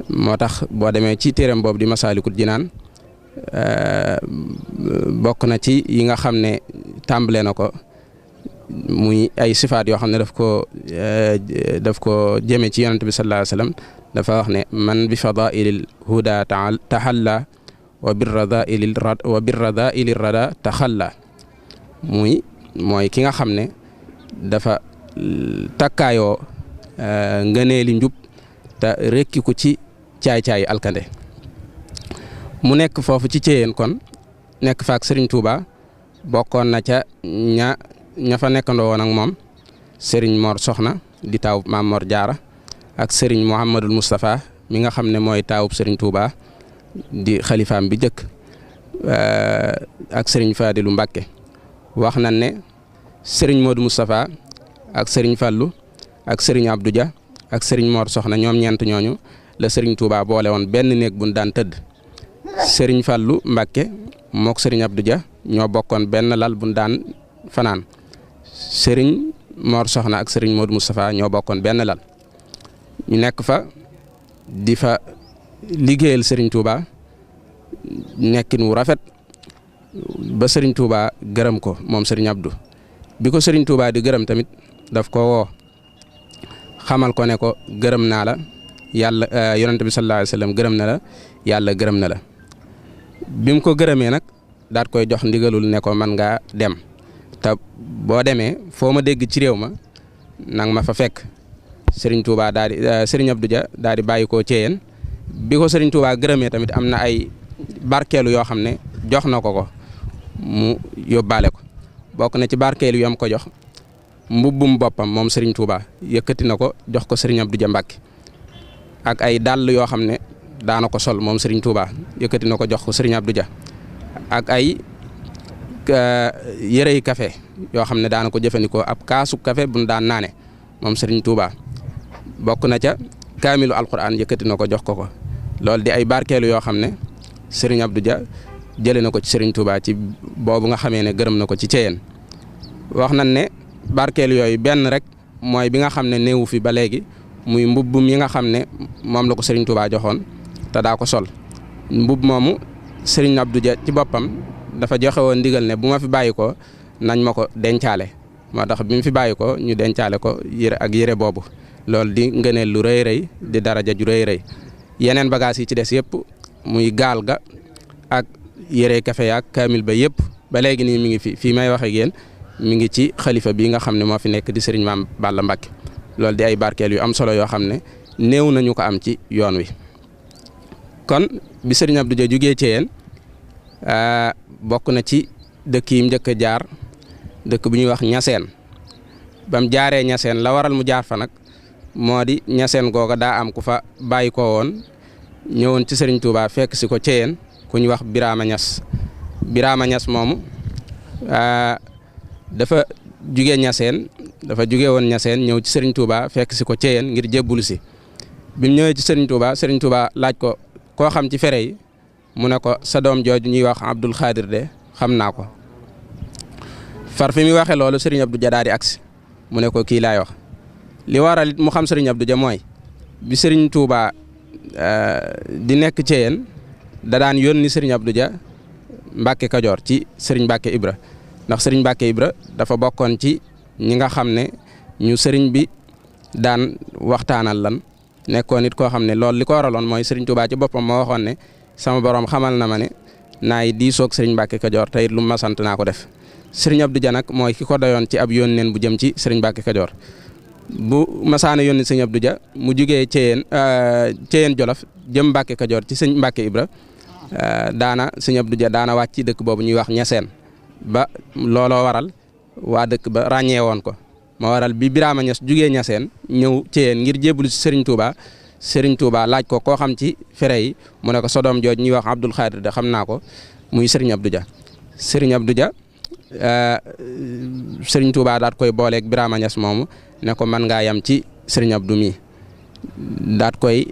moo tax boo demee ci téeram boobu di Masaalikul Jinaan bokk na ci yi nga xam ne tàmbale na ko muy ay sifaat yoo xam ne daf ko jëme ci yonent bi sallallahu alayhi wa sallam dafa wax ne man bi fadailil huda tahalla wa birradaili rada taxalla mooy ki nga xam ne dafa takkaayoo ngëneeli njub te rekki ko ci caay-caay alkande mu nekk foofu ci Ceyeen kon nekk faak Serigne Touba bokkoon na ca ña fa nekkandoo woon ak moom Serigne Mor Soxna di taawub Maam Mor Jaara ak Serigne Mouhamadul Moustapha mi nga xam ne mooy taawub Serigne Touba di xalifaam bi njëkk ak Serigne Fadilu Mbacke wax nañ ne Serigne Modou Moustapha ak Serigne Fallou ak Serigne Abdou Dia ak Serigne Mor Soxna ñoom ñeent ñooñu la Serigne Touba boole woon benn néeg buñ daan tëdd Serigne Fallou Mbacke mook Serigne Abdou Dia ñoo bokkoon benn lal buñ daan fanaan Serigne Mor Soxna ak Serigne Modou Moustapha ñoo bokkoon benn lal ñu nekk fa di fa liggéeyal Serigne Touba nekkin wu rafet ba Serigne Touba gërëm ko moom Serigne Abdou bi ko Serigne Touba di gërëm tamit daf ko woo xamal ko ne ko gërëm naa la yàlla yonent bi sallallahu alayhi wa sallam gërëm na la yàlla gërëm na la bi mu ko gërëmee nag daat koy jox ndigalul ne ko man ngaa dem te boo demee foo ma dégg ci réew ma nang ma fa fekk Serigne Touba Serigne Abdou Dia daal di bàyyi koo Ceyeen bi ko Serigne Touba gërëmee tamit am na ay barkeelu yoo xam ne jox na ko mu yóbbaale ko. bokk na ci barkeelu yam ko jox mbubbum boppam moom Serigne Touba yëkkati na ko jox ko Serigne Abdou Dia Mbacke ak ay dàll yoo xam ne daana ko sol moom Serigne Touba yëkkati na ko jox ko Serigne Abdou Dia ak ay yërey café yoo xam ne daana ko jëfandikoo ab kaasu café bu daan naane moom Serigne Touba. bokk na ca kaamilu alquran yëkkati na ko jox ko loolu di ay barkeelu yoo xam ne Serigne Abdou Dia jëlee na ko ci Serigne Touba ci boobu nga xamee ne gërëm na ko ci Ceyeen. wax nañ ne barkeelu yooyu benn rek mooy bi nga xam ne néewu fi ba léegi muy mbubbum yi nga xam ne moom la ko Serigne Touba joxoon te daa ko sol. mbubb moomu Serigne Abdou Dia ci boppam dafa joxe woon ndigal ne bu ma fi bàyyi ko nañ ma ko dencaale moo tax bi mu fi bàyyi ko ñu dencaale ko yére boobu. loolu di ngëneel lu rëy rëy di daraja ju rëy rëy yeneen bagages yi ci des yëpp muy gaal ga ak yére kafe yaak kaamil ba yëpp ba léegi nii mi ngi fii may wax ak yéen mi ngi ci xalifa bi nga xam ne moo fi nekk di Serigne Mame Balla Mbacke. loolu di ay barkeel yu am solo yoo xam ne néew nañu ko am ci yoon wi. kon bi Serigne Abdou Dia jugee Ceyeen bokk na ci dëkk yi mu njëkk a jaar dëkk bu ñuy wax Ñaseen bam jaaree Ñaseen la waral mu jaar fa nag moo di Ñaseen googa daa am ku fa bàyyi ko woon ñëwoon ci Serigne Touba fekk si ko Ceyeen ku ñu wax Birama Ñas moomu dafa jugee Ñaseen dafa jugee woon Ñaseen ñëw ci Serigne Touba fekk si ko Ceyeen ngir jébbulu si bi mu ñëwee ci Serigne Touba laaj ko koo xam ci fere yi mu ne ko sa doom jooju ñuy wax Abdul Xaadir de xam naa ko far fi mu waxee loolu Serigne Abdou Dia daal di agsi mu ne ko kii laay wax. li waral it mu xam Serigne Abdou Dia mooy bi Serigne Touba di nekk Ceyeen da daan yónni Serigne Abdou Dia Mbacke Kajoor ci Serigne Mbacke Ibra ndax Serigne Mbacke Ibra dafa bokkoon ci ñi nga xam ne ñu Serigne bi daan waxtaanal lan nekkoon nit koo xam ne loolu li ko waraloon mooy Serigne Touba ci boppam moo waxoon ne sama borom xamal na ma ne naay diisoog Serigne Mbacke Kajoor te it lu ma sant naa ko def. Serigne Abdou Dia nag mooy ki ko doyoon ci ab yónneen bu jëm ci Serigne Mbacke Kajoor. bu masaana yónni sëñ Abdou Dia mu jugee Ceyeen Jolof jëm Mbacke Kajoor ci sëñ Mbacke Ibra daana sëñ Abdou Dia daana wàcc ci dëkk boobu ñuy wax Ñaseen ba looloo waral waa dëkk ba ràññee woon ko moo waral bi Birama Ñas jugee Ñaseen ñëw Ceyeen ngir jébbalu ci Serigne Touba laaj ko koo xam ci fere yi mu ne ko sa doom jooj ñuy wax Abdul Xaadir de xam naa ko muy Serigne Abdou Dia. Serigne Abdou Dia Serigne Touba daat koy booleeg Birama Ñas moomu ne ko man ngaa yam ci Serigne Abdou mi daat koy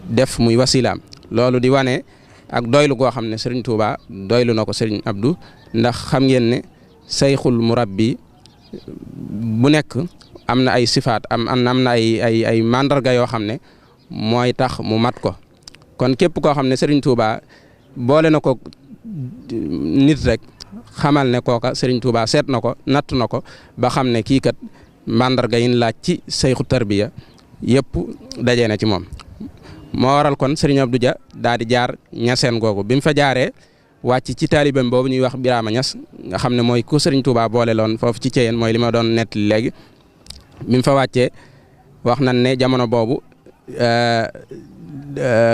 def muy wasilaam loolu di wane ak doylu goo xam ne Serigne Touba doylu na ko Serigne Abdou ndax xam ngeen ne sayxul murabbi bu nekk am na ay sifaat am na ay mandarga yoo xam ne mooy tax mu mat ko kon képp koo xam ne Serigne Touba boole na ko nit rek xamal ne kooka Serigne Touba seet na ko natt na ko ba xam ne kii kat mandarga yi laaj ci sayxu tarbiya yëpp daje na ci moom moo waral kon Serigne Abdou Dia daal di jaar Ñaseen googu bi mu fa jaaree wàcc ci taalibeem boobu ñuy wax Birama Ñas nga xam ne mooy ku Serigne Touba boole loon foofu ci Ceyeen mooy li ma doon nettali léegi bi mu fa wàccee wax nañ ne jamono boobu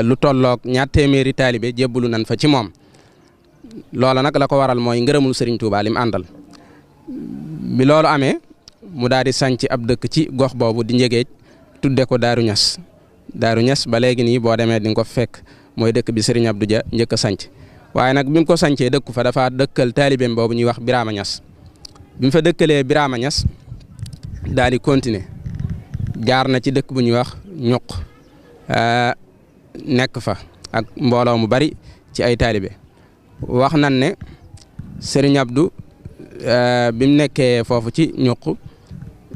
lu tolloog 200 téeméeri taalibe jébbalu nañ fa ci moom loola nag la ko waral mooy ngërëmul Serigne Touba lim àndal bi loolu amee mu daal di sanc ab dëkk ci gox boobu di Njëgéej tudde ko Daaru Ñas ba léegi nii boo demee di nga ko fekk mooy dëkk bi Serigne Abdou Dia njëkk a sanc waaye nag bi mu ko sancee dëkku fa dafa dëkkal taalibeem boobu ñuy wax Birama Ñas bi mu fa dëkkalee Birama Ñas daal di continuer jaar na ci dëkk bu ñuy wax ñuq nekk fa ak mbooloo mu bari ci ay taalibe wax nan ne Serigne Abdou bi mu nekkee foofu ci ñuq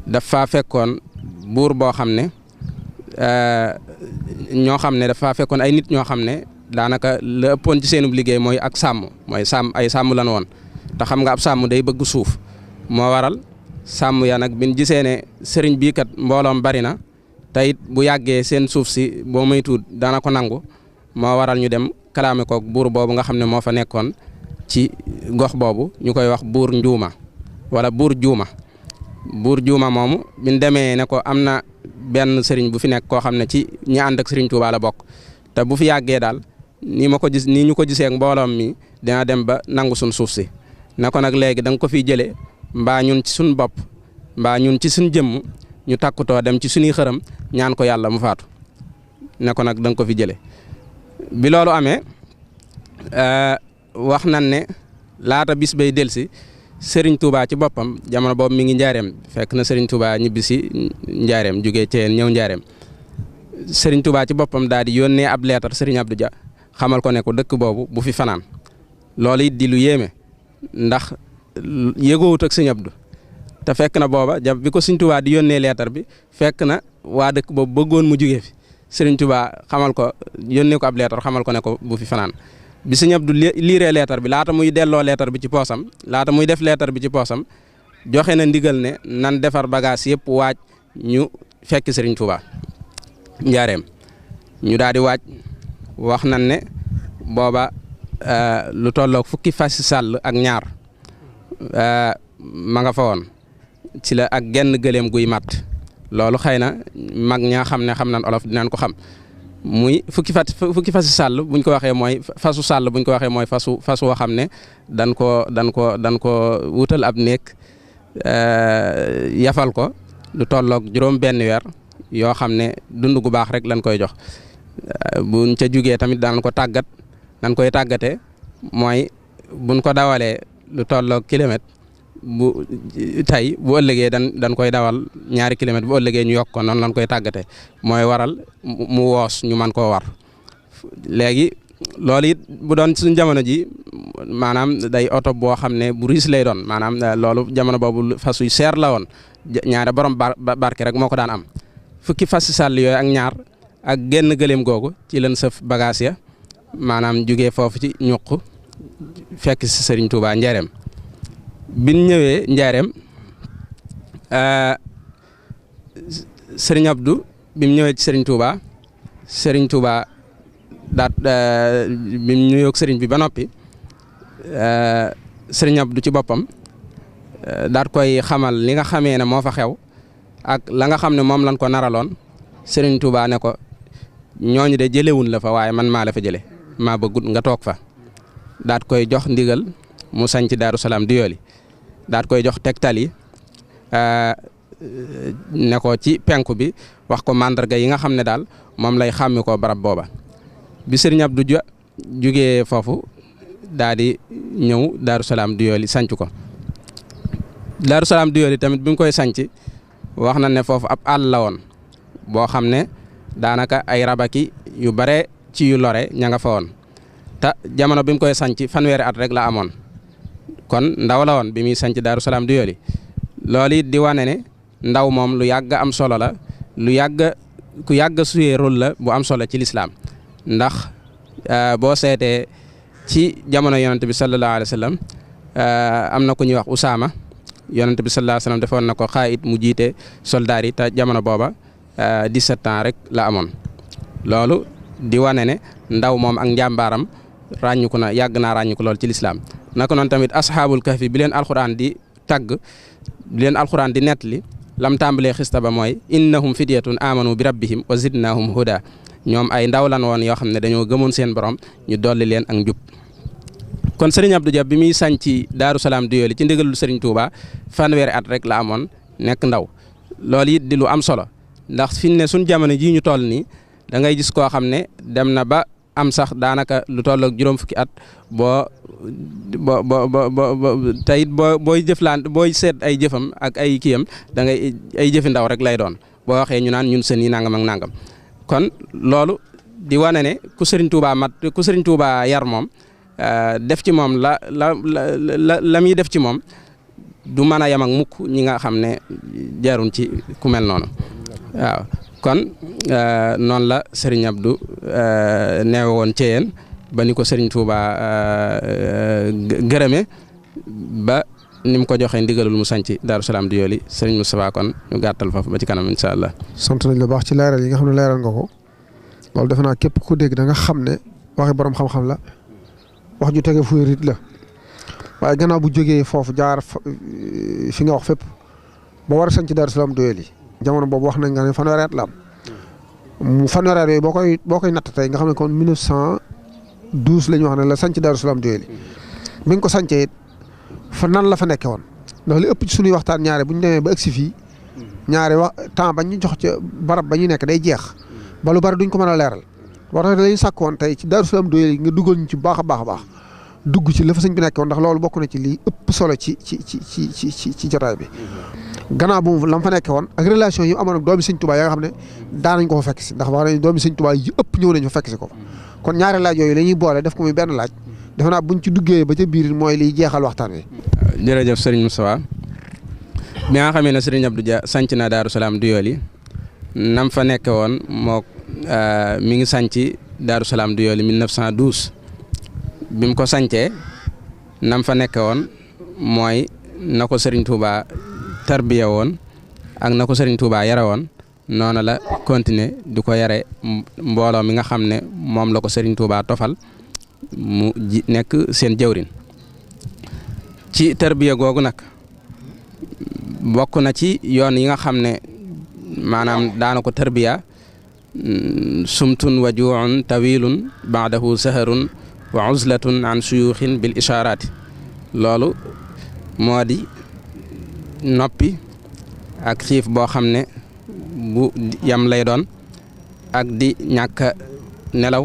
dafa fekkoon buur boo xam ne ñoo xam ne dafa fekkoon ay nit ñoo xam ne daanaka la ëppoon ci seenub liggéey mooy ak sàmm mooy ay sàmm lan woon te xam nga ab sàmm day bëgg suuf moo waral sàmm ya nag bin gisee ne sëriñ bii kat mbooloom bari na te it bu yàggee seen suuf si boo moytuwul dana ko nangu moo waral ñu dem kalaame koog buur boobu nga xam ne moo fa nekkoon ci gox boobu ñu koy wax buur Njuuma wala buur Juuma moomu bin demee ne ko am na benn sëriñ bu fi nekk koo xam ne ci ñi ànd ak Serigne Touba la bokk te bu fi yàggee daal nii ñu ko gisee ak mbooloom mi dina dem ba nangu suñ suuf si ne ko nag léegi da nga ko fiy jëlee mbaa ñun ci suñ bopp mbaa ñun ci suñ jëmm ñu takkutoo dem ci suñuy xërëm ñaan ko yàlla mu faatu ne ko nag da nga ko fi jëlee. bi loolu amee wax nañ ne laata bis bay delsi Serigne Touba ci boppam jamono boobu mi ngi njaareem fekk na Serigne Touba ñibbi si njaareem jugee Thiène ñëw njaareem Serigne Touba ci boppam daal di yónnee ab leetar Serigne Abdou Dia xamal ko ne ko dëkk boobu bu fi fanaan loolu it di lu yéeme ndax yëgoowut ak Serigne Abdou te fekk na booba bi ko Serigne Touba di yónnee leetar bi fekk na waa dëkk boobu bëggoon mu jugee fi Serigne Touba xamal ko yónnee ko ab leetar xamal ko ne ko bu fi fanaan. bi Sëñ Abdu liiree leetar bi laata muy delloo leetar bi ci poosam laata muy def leetar bi ci poosam joxe na ndigal ne nan defar bagage yëpp waaj ñu fekk Sëriñ Tuubaa njaareem ñu daal di waaj wax nañ ne booba lu tolloog fukki fas sàll ak ñaar ma nga fa woon ci la ak genn gëléem guy mat loolu xëy na mag ñaa xam ne xam nañ olof dinañ ko xam. muy fukki fasi sàll buñ ko waxee mooy fasu sàll buñ ko waxee mooy fas woo xam ne dan ko wutal ab néeg yafal ko lu tolloog juróom benn weer yoo xam ne dund gu baax rek lañ koy jox buñ ca jugee tamit danañ ko tàggat dañ koy tàggatee mooy buñ ko dawalee lu tolloog kilomètre bu tey bu ëllëgee dañ koy dawal 2 kilomètres bu ëllëgee ñu yokk ko noonu lañ koy tàggatee mooy waral mu woos ñu mën koo war léegi loolu it bu doon suñ jamono ji maanaam day oto boo xam ne bu riis lay doon maanaam loolu jamono boobu fas yu seer la woon ñaare borom barke rek moo ko daan am fukki fas sàll yooyu ak ñaar ak genn gëléem googu ci leen sëf bagage ya maanaam jugee foofu ci ñuq fekk si Serigne Touba njaareem biñ ñëwee njaareem Serigne Abdou bi mu ñëwee ci Serigne Touba daat bi mu ñëwee ak Serigne bi ba noppi Serigne Abdou ci boppam daat koy xamal li nga xamee ne moo fa xew ak la nga xam ne moom lañ ko naraloon Serigne Touba ne ko ñooñu de jëlewun la fa waaye man maa la fa jële maa bëggut nga toog fa daat koy jox ndigal mu sañ ci Daaru Salaam Diyooli daat koy jox tegtal yi ne ko ci penku bi wax ko mandarga yi nga xam ne daal moom lay xàmmi ko barab booba bi Serigne Abdou Dia jugee foofu daal di ñëw Daaru Salaam Diyooli sanc ko Daaru Salaam Diyooli tamit bi mu koy sanc wax na ne foofu ab àll la woon boo xam ne daanaka ay rabaki yu bare ci yu lore ña nga fa woon te jamono bi mu koy sanc 1 at rek la amoon kon ndaw la woon bi muy sanc Daaru Salaam Diyooli loolu it di wane ne ndaw moom lu yàgg am solo la lu yàgg ku yàgg suyee rôle la bu am solo ci lislaam ndax boo seetee ci jamono yonent bi sallallahu alayhi wa sallam am na ku ñuy wax Usaama yonent bi sallallahu alayhi wa sallam defoon na ko xaayit mu jiite soldaar yi te jamono booba 17 ans rek la amoon loolu di wane ne ndaw moom ak njàmbaaram ràññiku na yàgg naa ràññiku lool ci lislaam naka noonu tamit asxaabul kahfi bi leen alxuraan di tagg bi leen alxuraan di nettali lam tàmbalee xista ba mooy innahum fidyatun amanu bi rabbihim wa zidnahum huda ñoom ay ndaw lan woon yoo xam ne dañoo gëmoon seen borom ñu dolli leen ak njub kon Serigne Abdou Dia bi muy sànci Daaru Salaam Diyooli ci ndigalul Serigne Touba 1 at rek la amoon nekk ndaw loolu it di lu am solo ndax fi ne suñ jamono jii ñu toll nii da ngay gis koo xam ne dem na ba am sax daanaka lu toll ak juróom fukki at tey booy jëflaan booy seet ay jëfam ak ay kiyam da ngay ay jëfi ndaw rek lay doon boo waxee ñu naan ñun sën yi nangam ak nangam kon loolu di wane ne ku Serigne Touba yar moom def ci moom la muy def ci moom du mën a yem ak mukk ñi nga xam ne jaarun ci ku mel noonu waaw kon noonu la Serigne Abdou neewe woon Thièyeen ba ni ko Serigne Touba gërëme ba ni mu ko joxee ndigalul mu sanc Daaru Salaam Diyooli Serigne Moustapha kon ñu gàttal foofu ba ci kanam incha allah. sant nañ la baax ci leeral yi nga xam ne leeral nga ko loolu defe naa képp ku dégg da nga xam ne waxi borom xam-xam la wax ju tege fuy rit la waaye gannaaw bu jógee foofu jaar fi nga wax fépp ba war a sanc Daaru Salaam Diyooli jamono boobu wax nañ nga ne 1 at la am mu 1 at yooyu boo koy natt tey nga xam ne kon 1900 1912 la ñu wax ne la sanc Daaru Salaam Doyoli mi ngi ko sancee it fa nan la fa nekke woon ndax li ëpp ci suñuy waxtaan ñaare bu ñu demee ba agsi fii ñaare wax temps ba ñu jox ca barab ba ñu nekk day jeex ba lu bari duñ ko mën a leeral war na dañu sàkk woon tey ci Daaru Salaam Doyoli nga dugal ñu ci baax a baax dugg ci la fa sëñ bi nekke woon ndax loolu bokk na ci lii ëpp solo ci jotaay bi gannaaw bu la fa nekke woon ak relation yi amoon ak doomi sëñ Tuubaa ya nga xam ne daanañ ko fa fekk si ndax wax nañ doomi sëñ Tuubaa yi ëpp ñëw nañ fa fekk si ko kon ñaari laaj yooyu la ñuy boole def ko muy benn laaj defe naa buñ ci duggee ba ca biir mooy liy jeexal waxtaan wi. jërëjëf sëriñ Moustapha bi nga xamee ne sëriñ Abdou Dia sanc na Daaru Salaam Doyoli nam fa nekke woon moo mi ngi sanc Daaru Salaam Doyoli 1912 bi mu ko sancee nam fa nekke woon mooy na ko sëriñ Touba tarbiya woon ak na ko sëriñ Touba yare woon noonu la continuer di ko yare mbooloo mi nga xam ne moom la ko sëriñ Touba tofal mu nekk seen jawrin ci tarbiya googu nag bokk na ci yoon yi nga xam ne maanaam daana ko tarbiya sumtun wa juu'un tawilun ba'dahu saharun wa uzlatun an suyuxin bil ishaaraati loolu moo di noppi ak xiif boo xam ne bu yam lay doon ak di ñàkk nelaw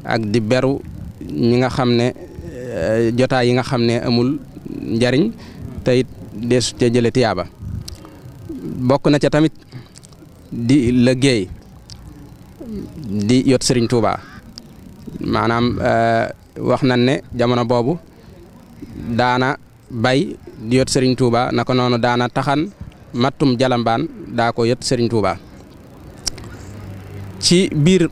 ak di beru ñi nga xam ne jotaay yi nga xam ne amul njariñ te it deesu ca jële tiyaaba bokk na ca tamit di liggéey di yot Sëriñ Tuuba maanaam wax nañ ne jamono boobu daana bay di yot Sëriñ Tuuba naka noonu daana taxan mattum jalambaan daa ko yot Sëriñ Tuuba ci biir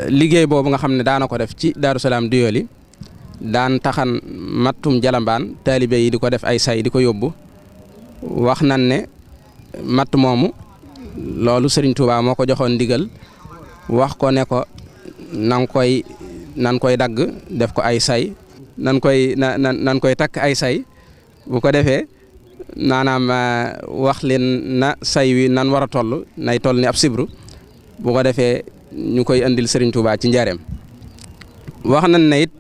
liggéey boobu nga xam ne daana ko def ci Daaru Salaam Doyoli daan taxan mattum jalambaan taalibe yi di ko def ay say di ko yóbbu wax nañ ne matt moomu loolu Sëriñ Tuuba moo ko joxoon ndigal wax ko ne ko nan koy dagg def ko ay say nan koy takk ay say bu ko defee maanaam wax leen na say wi nan war a toll nay toll ni ab sibru bu ko defee ñu koy andil Sëriñ Tuuba ci njaareem wax nañ ne it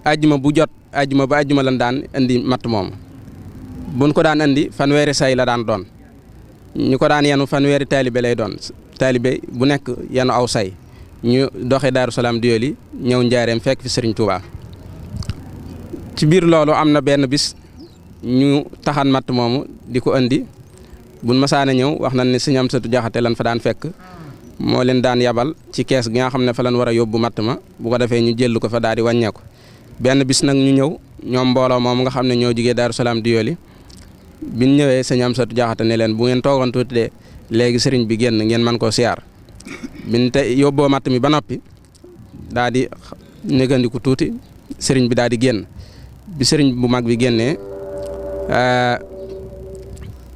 ajjuma bu jot ajjuma ba ajjuma lan daan andi matt moom buñ ko daan andi fanweeri say la daan doon ñu ko daan yenu fanweeri taalibe lay doon taalibe bu nekk yenu aw say ñu doxe Daaru Salaam Doyoli ñëw njaareem fekk fi Sëriñ Tuuba ci biir loolu am na benn bis ñu taxan matt moomu di ko andi buñ masaana ñëw wax nañ ne Sëriñ Amsatu Jaxate lan fa daan fekk moo leen daan yabal ci kees gi nga xam ne fa lan war a yóbbu matt ma bu ko defee ñu jël ko fa daal di wàññeeku benn bis nag ñu ñëw ñoom mbooloo moom nga xam ne ñoo jugee Daaru Salaam Doyoli biñ ñëwee Sëriñ Amsatu Jaxate ne leen bu ngeen toogoon tuuti de léegi sëriñ bi génn ngeen mën koo siyaar biñ te yóbboo matt mi ba noppi daal di négandiku tuuti sëriñ bi daal di génn bi sëriñ bu mag bi génnee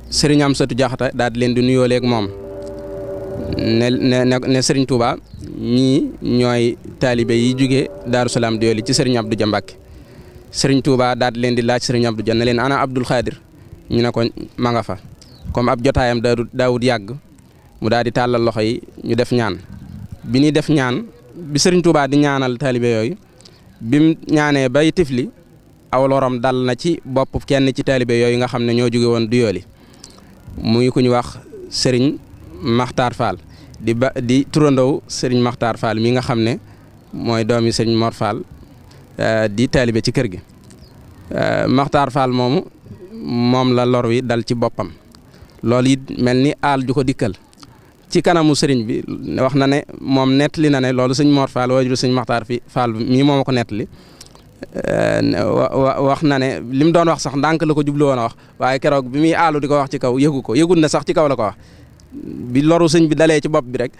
Sëriñ Amsatu Jaxate daal di leen di nuyoo léegi moom ne Sëriñ Tuuba ñii ñooy taalibe yi jugee Daaru Salaam Doyoli ci Sëriñ Abdou Dia Mbàkke Sëriñ Tuuba daal di leen di laaj Sëriñ Abdou Dia ne leen ana Abdul Xaadir ñu ne ko ma nga fa comme ab jotaayam daawut yàgg mu daal di tàllal loxo yi ñu def ñaan bi ñuy def ñaan bi Sëriñ Tuuba di ñaanal taalibe yooyu bim ñaanee bay tifli aw lorom dal na ci bopp kenn ci taalibe yooyu nga xam ne ñoo jóge woon Doyoli muy ku ñu wax Sëriñ Maxtaar Fall di turandow Sëriñ Maxtaar Fall mi nga xam ne mooy doomi Sëriñ Mor Fall di taalibe ci kër gi Maxtaar Fall moom la lor wi dal ci boppam loolu it mel ni aal ju ko dikkal ci kanamu sëriñ bi wax na ne moom nettali na ne loolu Sëriñ Mor Fall waajuru Sëriñ Maxtaar Fall mii moo ma ko nettali wax na ne li mu doon wax sax ndànk la ko jublu woon a wax waaye keroog bi muy aalu di ko wax ci kaw yëgul na sax ci kaw la ko wax bi loru sëñ bi dalee ci bopp bi rek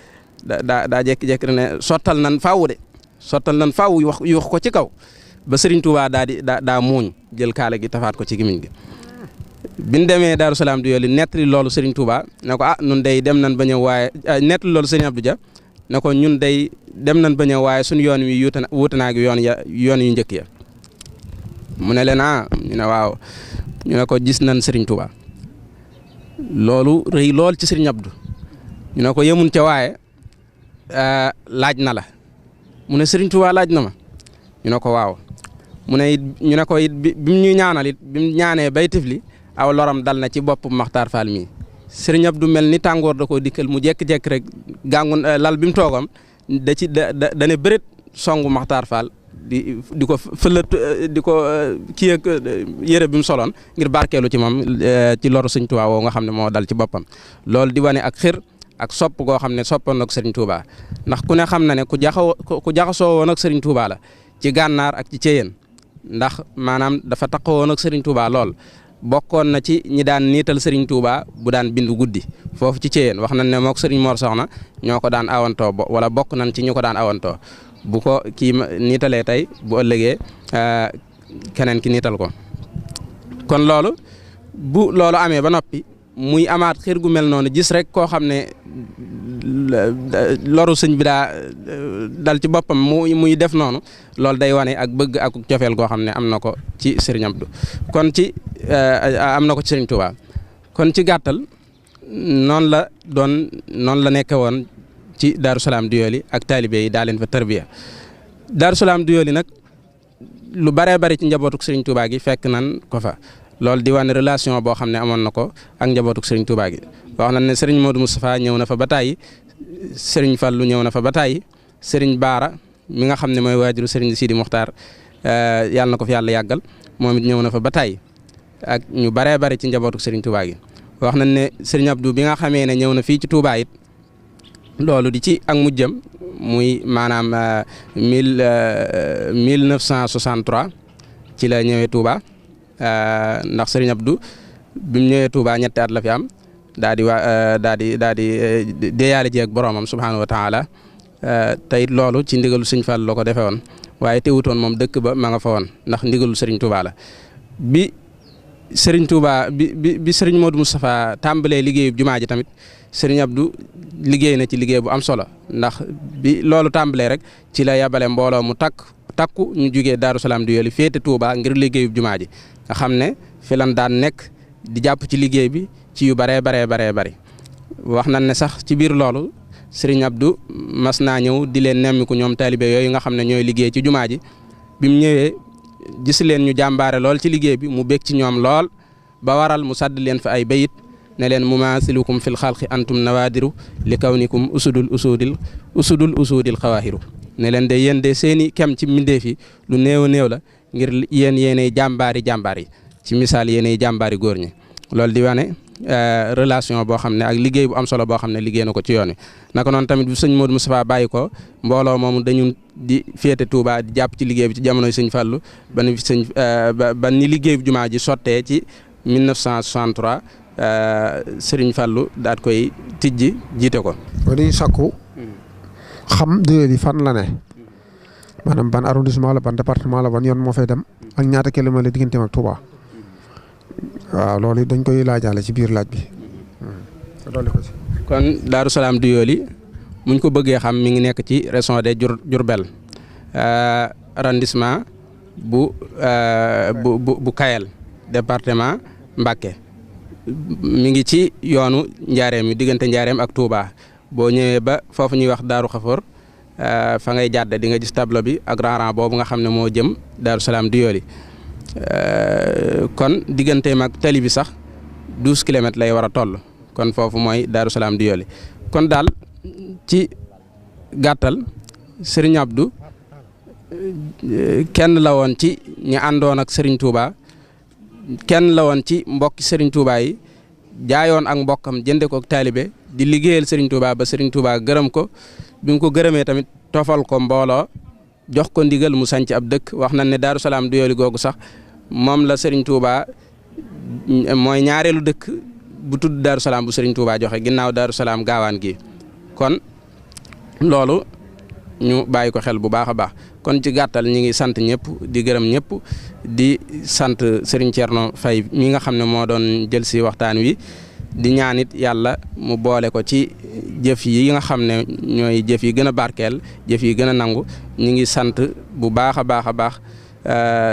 daa jékki-jékki ne sottal nan faaw wax ko ci kaw ba Sëriñ Tuuba daa muuñ jël kaala gi tafaat ko ci gimiñ gi biñ demee Daaru Salaam Doyoli nettali loolu Sëriñ Tuuba ne ko nun day dem nan ba ñëw waaye nettali loolu Sëriñ Abdou Dia ne ko ñun day dem nan ba ñëw waaye suñu yoon wi wuute naa gi yoon yu njëkk ya mu ne leen ñu ne waaw ñu ne ko gis nan Sëriñ Tuuba loolu rëy lool ci Sëriñ Abdou ñu ne ko yemun ca waaye laaj na la mu ne Sëriñ Tuuba laaj na ma ñu ne ko waaw mu ne it ñu ne ko it bi mu ñuy ñaanal it bi mu ñaanee bay tifli aw loram dal na ci bopp Makhtar Fall mii Serigne Abdou mel ni tàngoor da koo dikkal mu jékki-jékki rek gàngu lal bi mu toogam da ne bëreet songu Makhtar Fall di ko fëlat di ko kii ak yére bi mu soloon ngir barkeelu ci moom ci loru Sëriñ Tuubaa woo nga xam ne moo dal ci boppam loolu di wane ak xir ak sopp goo xam ne soppoon na ko Sëriñ Tuubaa ndax ku ne xam na ne ku jaxasoo woon ak Sëriñ Tuubaa la ci gànnaar ak ci Ceyeen ndax maanaam dafa taxawoon woon ak Sëriñ Tuubaa lool bokkoon na ci ñi daan niital Sëriñ Tuubaa bu daan bindu guddi foofu ci Ceyeen wax nañ ne mook Sëriñ Mor Soxna ñoo ko daan awantoo wala bokk nañ ci ñu ko daan awantoo bu ko kii niitalee tey bu ëllëgee keneen ki niital ko kon loolu bu loolu amee ba noppi muy amaat xir gu mel noonu gis rek koo xam ne loru sëñ bi daa dal ci boppam muy def noonu loolu day wane ak bëgg ak cofeel goo xam ne am na ko ci Sëriñ Abdou kon ci am na ko ci Sëriñ Tuubaa kon ci gàttal noonu la nekke woon ci Daaru Salaam Doyoly ak taalibe yi daa leen fa tarbiya Daaru Salaam Doyoly nag lu baree bari ci njabootuk Sëriñ Tuubaa gi fekk nan ko fa loolu di wane relation boo xam ne amoon na ko ak njabootuk Sëriñ Tuubaa gi wax nañ ne Sëriñ Modou Moustapha ñëw na fa ba tàyyi Sëriñ Fallu ñëw na fa ba tàyyi Sëriñ Baara mi nga xam ne mooy waajuru Sëriñ Sidi Muxtaar yàlla na ko fi yàlla yàggal moom it ñëw na fa ba tàyyi ak ñu baree bari ci njabootuk Sëriñ Tuubaa gi wax nañ ne Sëriñ Abdou bi nga xamee ne ñëw na fii ci Touba it loolu di ci ak mujjam muy maanaam 1963 ci la ñëwee Touba ndax Serigne Abdou bi mu ñëwee Touba ñetti at la fi am daa di deeyaale ji ak boromam subhaanahu wa taala te it loolu ci ndigalu Sëriñ Fall la ko defee woon waaye teewutoon moom dëkk ba ma nga fa woon ndax ndigalu Serigne Touba la bi Serigne Touba bi Serigne Modou Moustapha tàmbalee liggéeyu jumaa ji tamit Serigne Abdou liggéey na ci liggéey bu am solo ndax bi loolu tàmbalee rek ci la yabale mbooloo mu takku ñu jugee Daaru Salaam Doyoly féete Touba ngir liggéeyu jumaa ji nga xam ne fi lan daan nekk di jàpp ci liggéey bi ci yu baree bari wax nañ ne sax ci biir loolu Serigne Abdou mas naa ñëw di leen nemmiku ñoom taalibe yooyu nga xam ne ñooy liggéey ci jumaa ji bi mu ñëwee gis leen ñu jàmbaare lool ci liggéey bi mu bég ci ñoom lool ba waral mu sadd leen fa ay bayit ne leen mumaasilukum fil xalqi antum nawaadiru li kawnikum usudul usudil xawaahiru ne leen de yéen de seeni kem ci mbindeef yi lu néew a néew la ngir yéenay jàmbaari yi ci misaal yéenay jàmbaari góor ñi loolu di wane relation boo xam ne ak liggéey bu am solo boo xam ne liggéey na ko ci yoon wi naka noonu tamit bu sëñ Modou Moustapha bàyyi ko mbooloo moomu dañu di féete Touba di jàpp ci liggéey bi ci jamonoy sëñ Fallu ba ni liggéey bu jumaa ji sottee ci 1963 Sëriñ Fallu daat koy tijji jiite ko. dañuy sakku xam Doyoly fan la ne maanaam ban arrondissement la ban département la ban yoon moo fay dem ak ñaata kilomètre la digganteem ak Touba waaw loolu dañ koy laajaale ci biir laaj bi. kon Daaru Salaam Doyoly muñ ko bëggee xam mi ngi nekk ci région de Diourbel arrondissement bu Kayel département Mbacké mi ngi ci yoonu Njaareem yi diggante Njaareem ak Touba boo ñëwee ba foofu ñuy wax Daaru Xafoor fa ngay jàdd di nga gis tableau bi ak rang boobu nga xam ne moo jëm Daaru Salaam Doyoly kon digganteem ak tali bi sax 12 kilomètres lay war a toll kon foofu mooy Daaru Salaam Doyoly kon daal ci gàttal Serigne Abdou kenn la woon ci ñi àndoon ak Serigne Touba kenn la woon ci mbokki Serigne Touba yi jaayoon ak mbokkam jënde ko ak taalibe di liggéeyal Serigne Touba ba Serigne Touba gërëm ko bi mu ko gërëmee tamit tofal ko mbooloo jox ko ndigal mu sanc ab dëkk wax nañ ne Daaru Salaam Doyoly googu sax moom la Serigne Touba mooy ñaareelu dëkk bu tudd Daaru Salaam bu Serigne Touba joxe ginnaaw Daaru Salaam gaawaan gi kon loolu ñu bàyyi ko xel bu baax a baax kon ci gàttal ñi ngi sant ñëpp di gërëm ñëpp di sant Serigne Thierno Faye mi nga xam ne moo doon jël si waxtaan wi di ñaan it yàlla mu boole ko ci jëf yi nga xam ne ñooy jëf yi gën a barkeel jëf yi gën a nangu ñi ngi sant bu baax a baax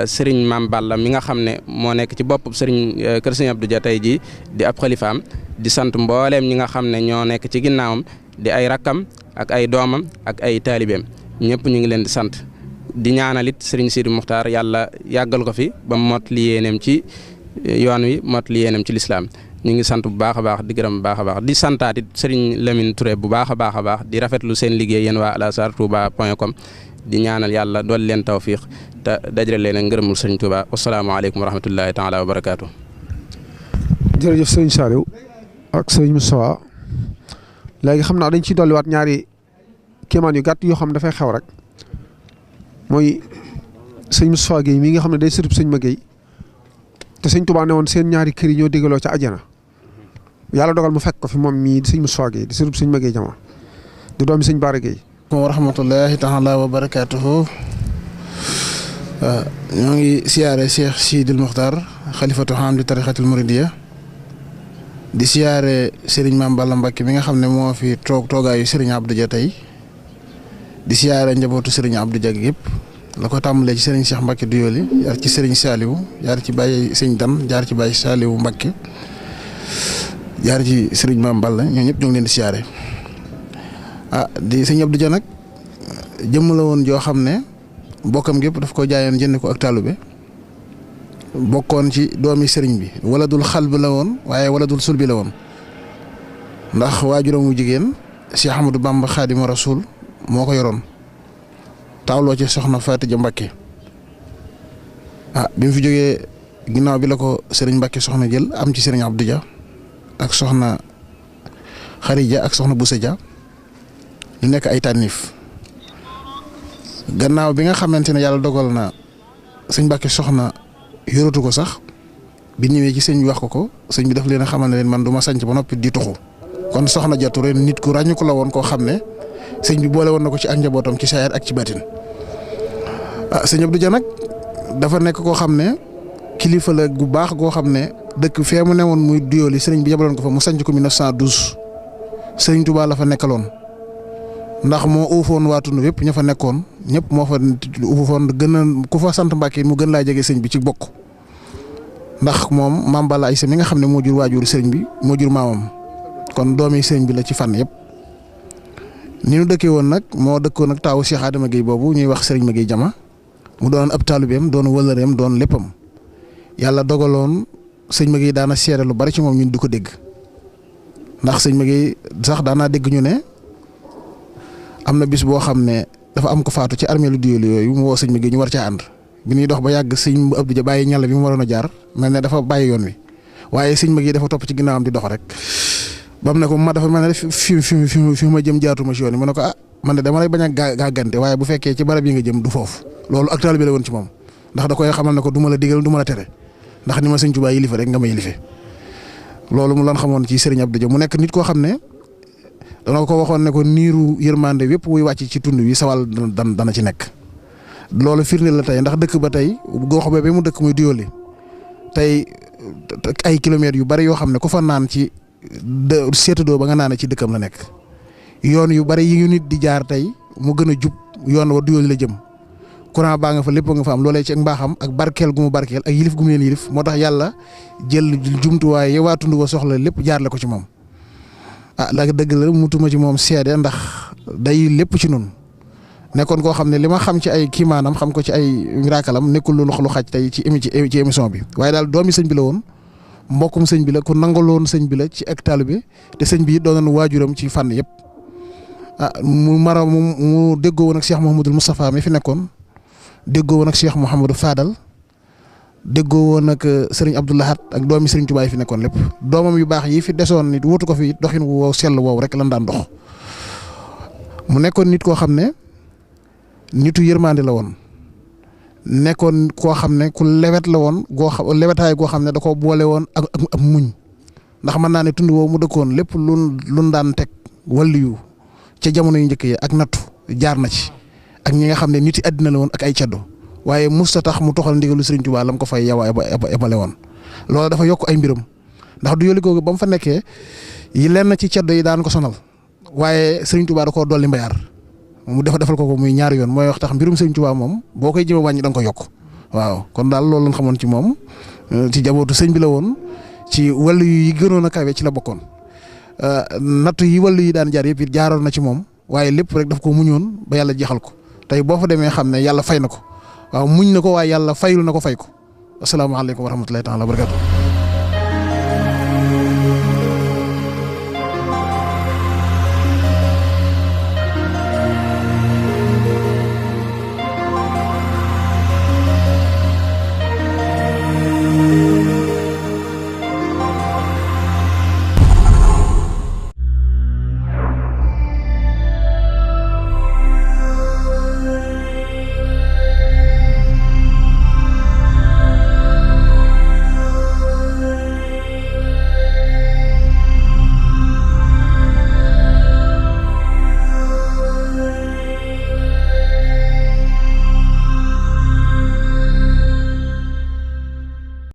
Serigne Mame Balla mi nga xam ne moo nekk ci bopp Serigne kër Serigne Abdou Dia tey jii di ab xalifaam di sant mbooleem ñi nga xam ne ñoo nekk ci ginnaawam di ay rakkam ak ay doomam ak ay taalibeem ñëpp ñu ngi leen di sant di ñaanalit Serigne Sidi Muxtaar yàlla yàggal ko fi ba mot li yéeneem ci yoon wi mot li yéeneem ci lislaam ñu ngi sant bu baax a baax di gërëm bu baax a baax di santaat it Serigne Lamine Touré bu baax a baax di rafetlu seen liggéey yéen waa alazhartouba.com di ñaanal yàlla dool leen tawfiq te dajale leen ngërëmul Serigne Touba wasalaamaaleykum wa rahmatullahi taala wa barakaatu. jërëjëf Serigne Saliou ak Serigne Moustapha léegi xam naa dañ ciy dolliwaat ñaari kéemaan yu gàtt yoo xam dafay xew rek mooy sëñ Moustapha Guèye mii nga xam ne day sërub sëñ ma Guèye te sëñ Touba ne woon seen ñaari kër yi ñoo digaloo ca àjjana yàlla dogal mu fekk ko fi moom mii di sëñ Moustapha Guèye di sërub sëñ ma Guèye jama di doomi sëñ Baara Guèye. wa rahmatullahi taala wa barakaatuhu. ñoo ngi siyaare Cheikh Sidil Muxtaar xalifatu xam di tarixatul Muridiyya di siyaare Serigne Mame Balla Mbacké mi nga xam ne moo fi toogaayu Serigne Abdou Dia tey di siyaare njabootu Serigne Abdou Dia yëpp la ko tàmbalee ci Serigne Cheikh Mbacké Doyoly jaar ci Serigne Saliou jaar ci Baye Sëñ Dan jaar ci Baye Saliou Mbacké jaar ci Serigne Mame Balla ñoo ñëpp ñoo ngi leen di siyaare di Serigne Abdou Dia nag jëmm la woon joo xam ne bokkam gépp daf ko jaayoon jënd ko ak talube bokkoon ci doomi sëriñ bi wala dul xal bi la woon waaye wala dul sul bi la woon ndax waajuram wu jigéen Cheikh Ahmadou Bamba Xaadimu Rasuul moo ko yoroon taawloo ci soxna Faatija Mbacké bi mu fi jógee ginnaaw bi la ko sëriñ Mbacké soxna jël am ci sëriñ Abdou Dia ak soxna Xarija ak soxna Boussa Dia ñu nekk ay tànniif gannaaw bi nga xamante ne yàlla dogal na sëñ Mbacké soxna yoratu ko sax bi ñëwee ci sëñ bi wax ko sëñ bi daf leen a xamal ne leen man du ma sanc ba noppi di tuxu kon soxna Dia Touré nit ku ràññu ko la woon koo xam ne sëñ bi boole woon na ko ci ak njabootam ci saayir ak ci batin sëñ Abdou Dia nag dafa nekk koo xam ne kilifa la gu baax goo xam ne dëkk fee mu newoon muy Doyoly sëriñ bi yabaloon ko fa mu sanc ko 1912 sëriñ Touba la fa nekkaloon ndax moo uufoon waa tund wépp ña fa nekkoon ñëpp moo fa uufoon gën a ku fa sant Mbacké mu gën laa jege sëñ bi ci bokk ndax moom Mame Balla Aïssa mi nga xam ne moo jur waajur sëriñ bi moo jur maamam kon doomi sëriñ bi la ci fànn yëpp. ni ñu dëkkee woon nag moo dëkkoon nag taawu Cheikh Adama Guèye boobu ñuy wax sëriñ ma Guèye jama mu doon ab taalibeem doon wëllëreem doon léppam yàlla dogaloon sëñ ma Guèye daana seere lu bari ci moom ñun di ko dégg ndax sëñ ma Guèye sax daanaa dégg ñu ne. am na bis boo xam ne dafa am ko faatu ci armée lu Doyoly yooyu mu woo sëñ ma Guèye ñu war caa ànd bi ñuy dox ba yàgg sëñ Abdou Dia bàyyi ñàll bi mu waroon a jaar mel ne dafa bàyyi yoon wi waaye sëñ ma Guèye dafa topp ci ginnaawam di dox rek ba mu ne ko ma dafa mel ne fi ma jëm jaatuma ci yoon wi mu ne ko man de dama lay bañ a gàggante waaye bu fekkee ci barab yi nga jëm du foofu loolu ak taalibe la woon ci moom ndax da koy xamal ne ko du ma la digal du ma la tere ndax ni ma sëñ Tuubaa yilife rek nga ma yilife loolu mu lan xamoon ci Serigne Abdou Dia mu nekk nit koo xam ne dana ko waxoon ne ko niiru yërmande yëpp wuy wàcc ci tund wi sawal dana ci nekk loolu firnde la tey ndax dëkk ba tey gox ba mu dëkk muy Doyoly tey ay kilomètres yu bari yoo xam ne ku fa naan ci seetadoo ba nga naane ci dëkkam la nekk yoon yu bari yi nit di jaar tey mu gën a jub yoon wa Doyoly la jëm courant baa nga fa lépp nga fa am loolee ci ak mbaaxam ak barkeel gu mu barkeel ak yilif gu mu leen yilif moo tax yàlla jël jumtuwaay yi waa tund wa soxla lépp jaarle ko ci moom. la dëgg la mutuma ci moom seede ndax day lépp ci nun nekkoon koo xam ne li ma xam ci ay kiimaanam xam ko ci ay miraakalam nekkul lu xaj tey ci émission bi waaye daal doomi sëñ bi la woon mbokkum sëñ bi la ku nangaloon sëñ bi la ci ak taalibe te sëñ bi doonoon waajuram ci fànn yëpp mu déggoo woon ak Cheikh Mouhamadul Moustapha mi fi nekkoon déggoo woon ak Cheikh Mouhamadou Fadal déggoo woon ak Serigne Abdou Lahad ak doomi Serigne Touba yi fi nekkoon lépp doomam yu baax yi fi desoon nit wutu ko fi doxin wu sell woowu rek lan daan dox mu nekkoon nit koo xam ne nitu yërmande la woon nekkoon koo xam ne ku lewet la woon lewetaay goo xam ne da koo boole woon ak muñ ndax mën naa ne tund woowu mu dëkkoon lépp lu daan teg waliyu ca jamono yu njëkk yi ak nattu jaar na ci ak ñi nga xam ne nit yi àddina la woon ak ay caddo waaye musta tax mu toxal ndigalu Serigne Touba lam ko fay ebale woon loolu dafa yokk ay mbiram ndax Doyoly googu ba mu fa nekkee yi lenn ci caddo yi daan ko sonal waaye Serigne Touba da koo dolli mbayaar mu defal ko muy ñaari yoon mooy wax tax mbirum Serigne Touba moom boo koy jëm a wàññi da nga ko yokk waaw kon daal loolu lañ xamoon ci moom ci jabootu sëñ bi la woon ci wàllu yi gënoon a kawe ci la bokkoon nattu yi wàllu yi daan jaar yëpp it jaaroon na ci moom waaye lépp rek daf ko muñoon ba yàlla jeexal ko tey boo fa demee xam ne yàlla fay na ko waaw muñ na ko waaye yàlla fayul na ko fay ko asalaamaaleykum wa rahmatulahi taala wa barakatu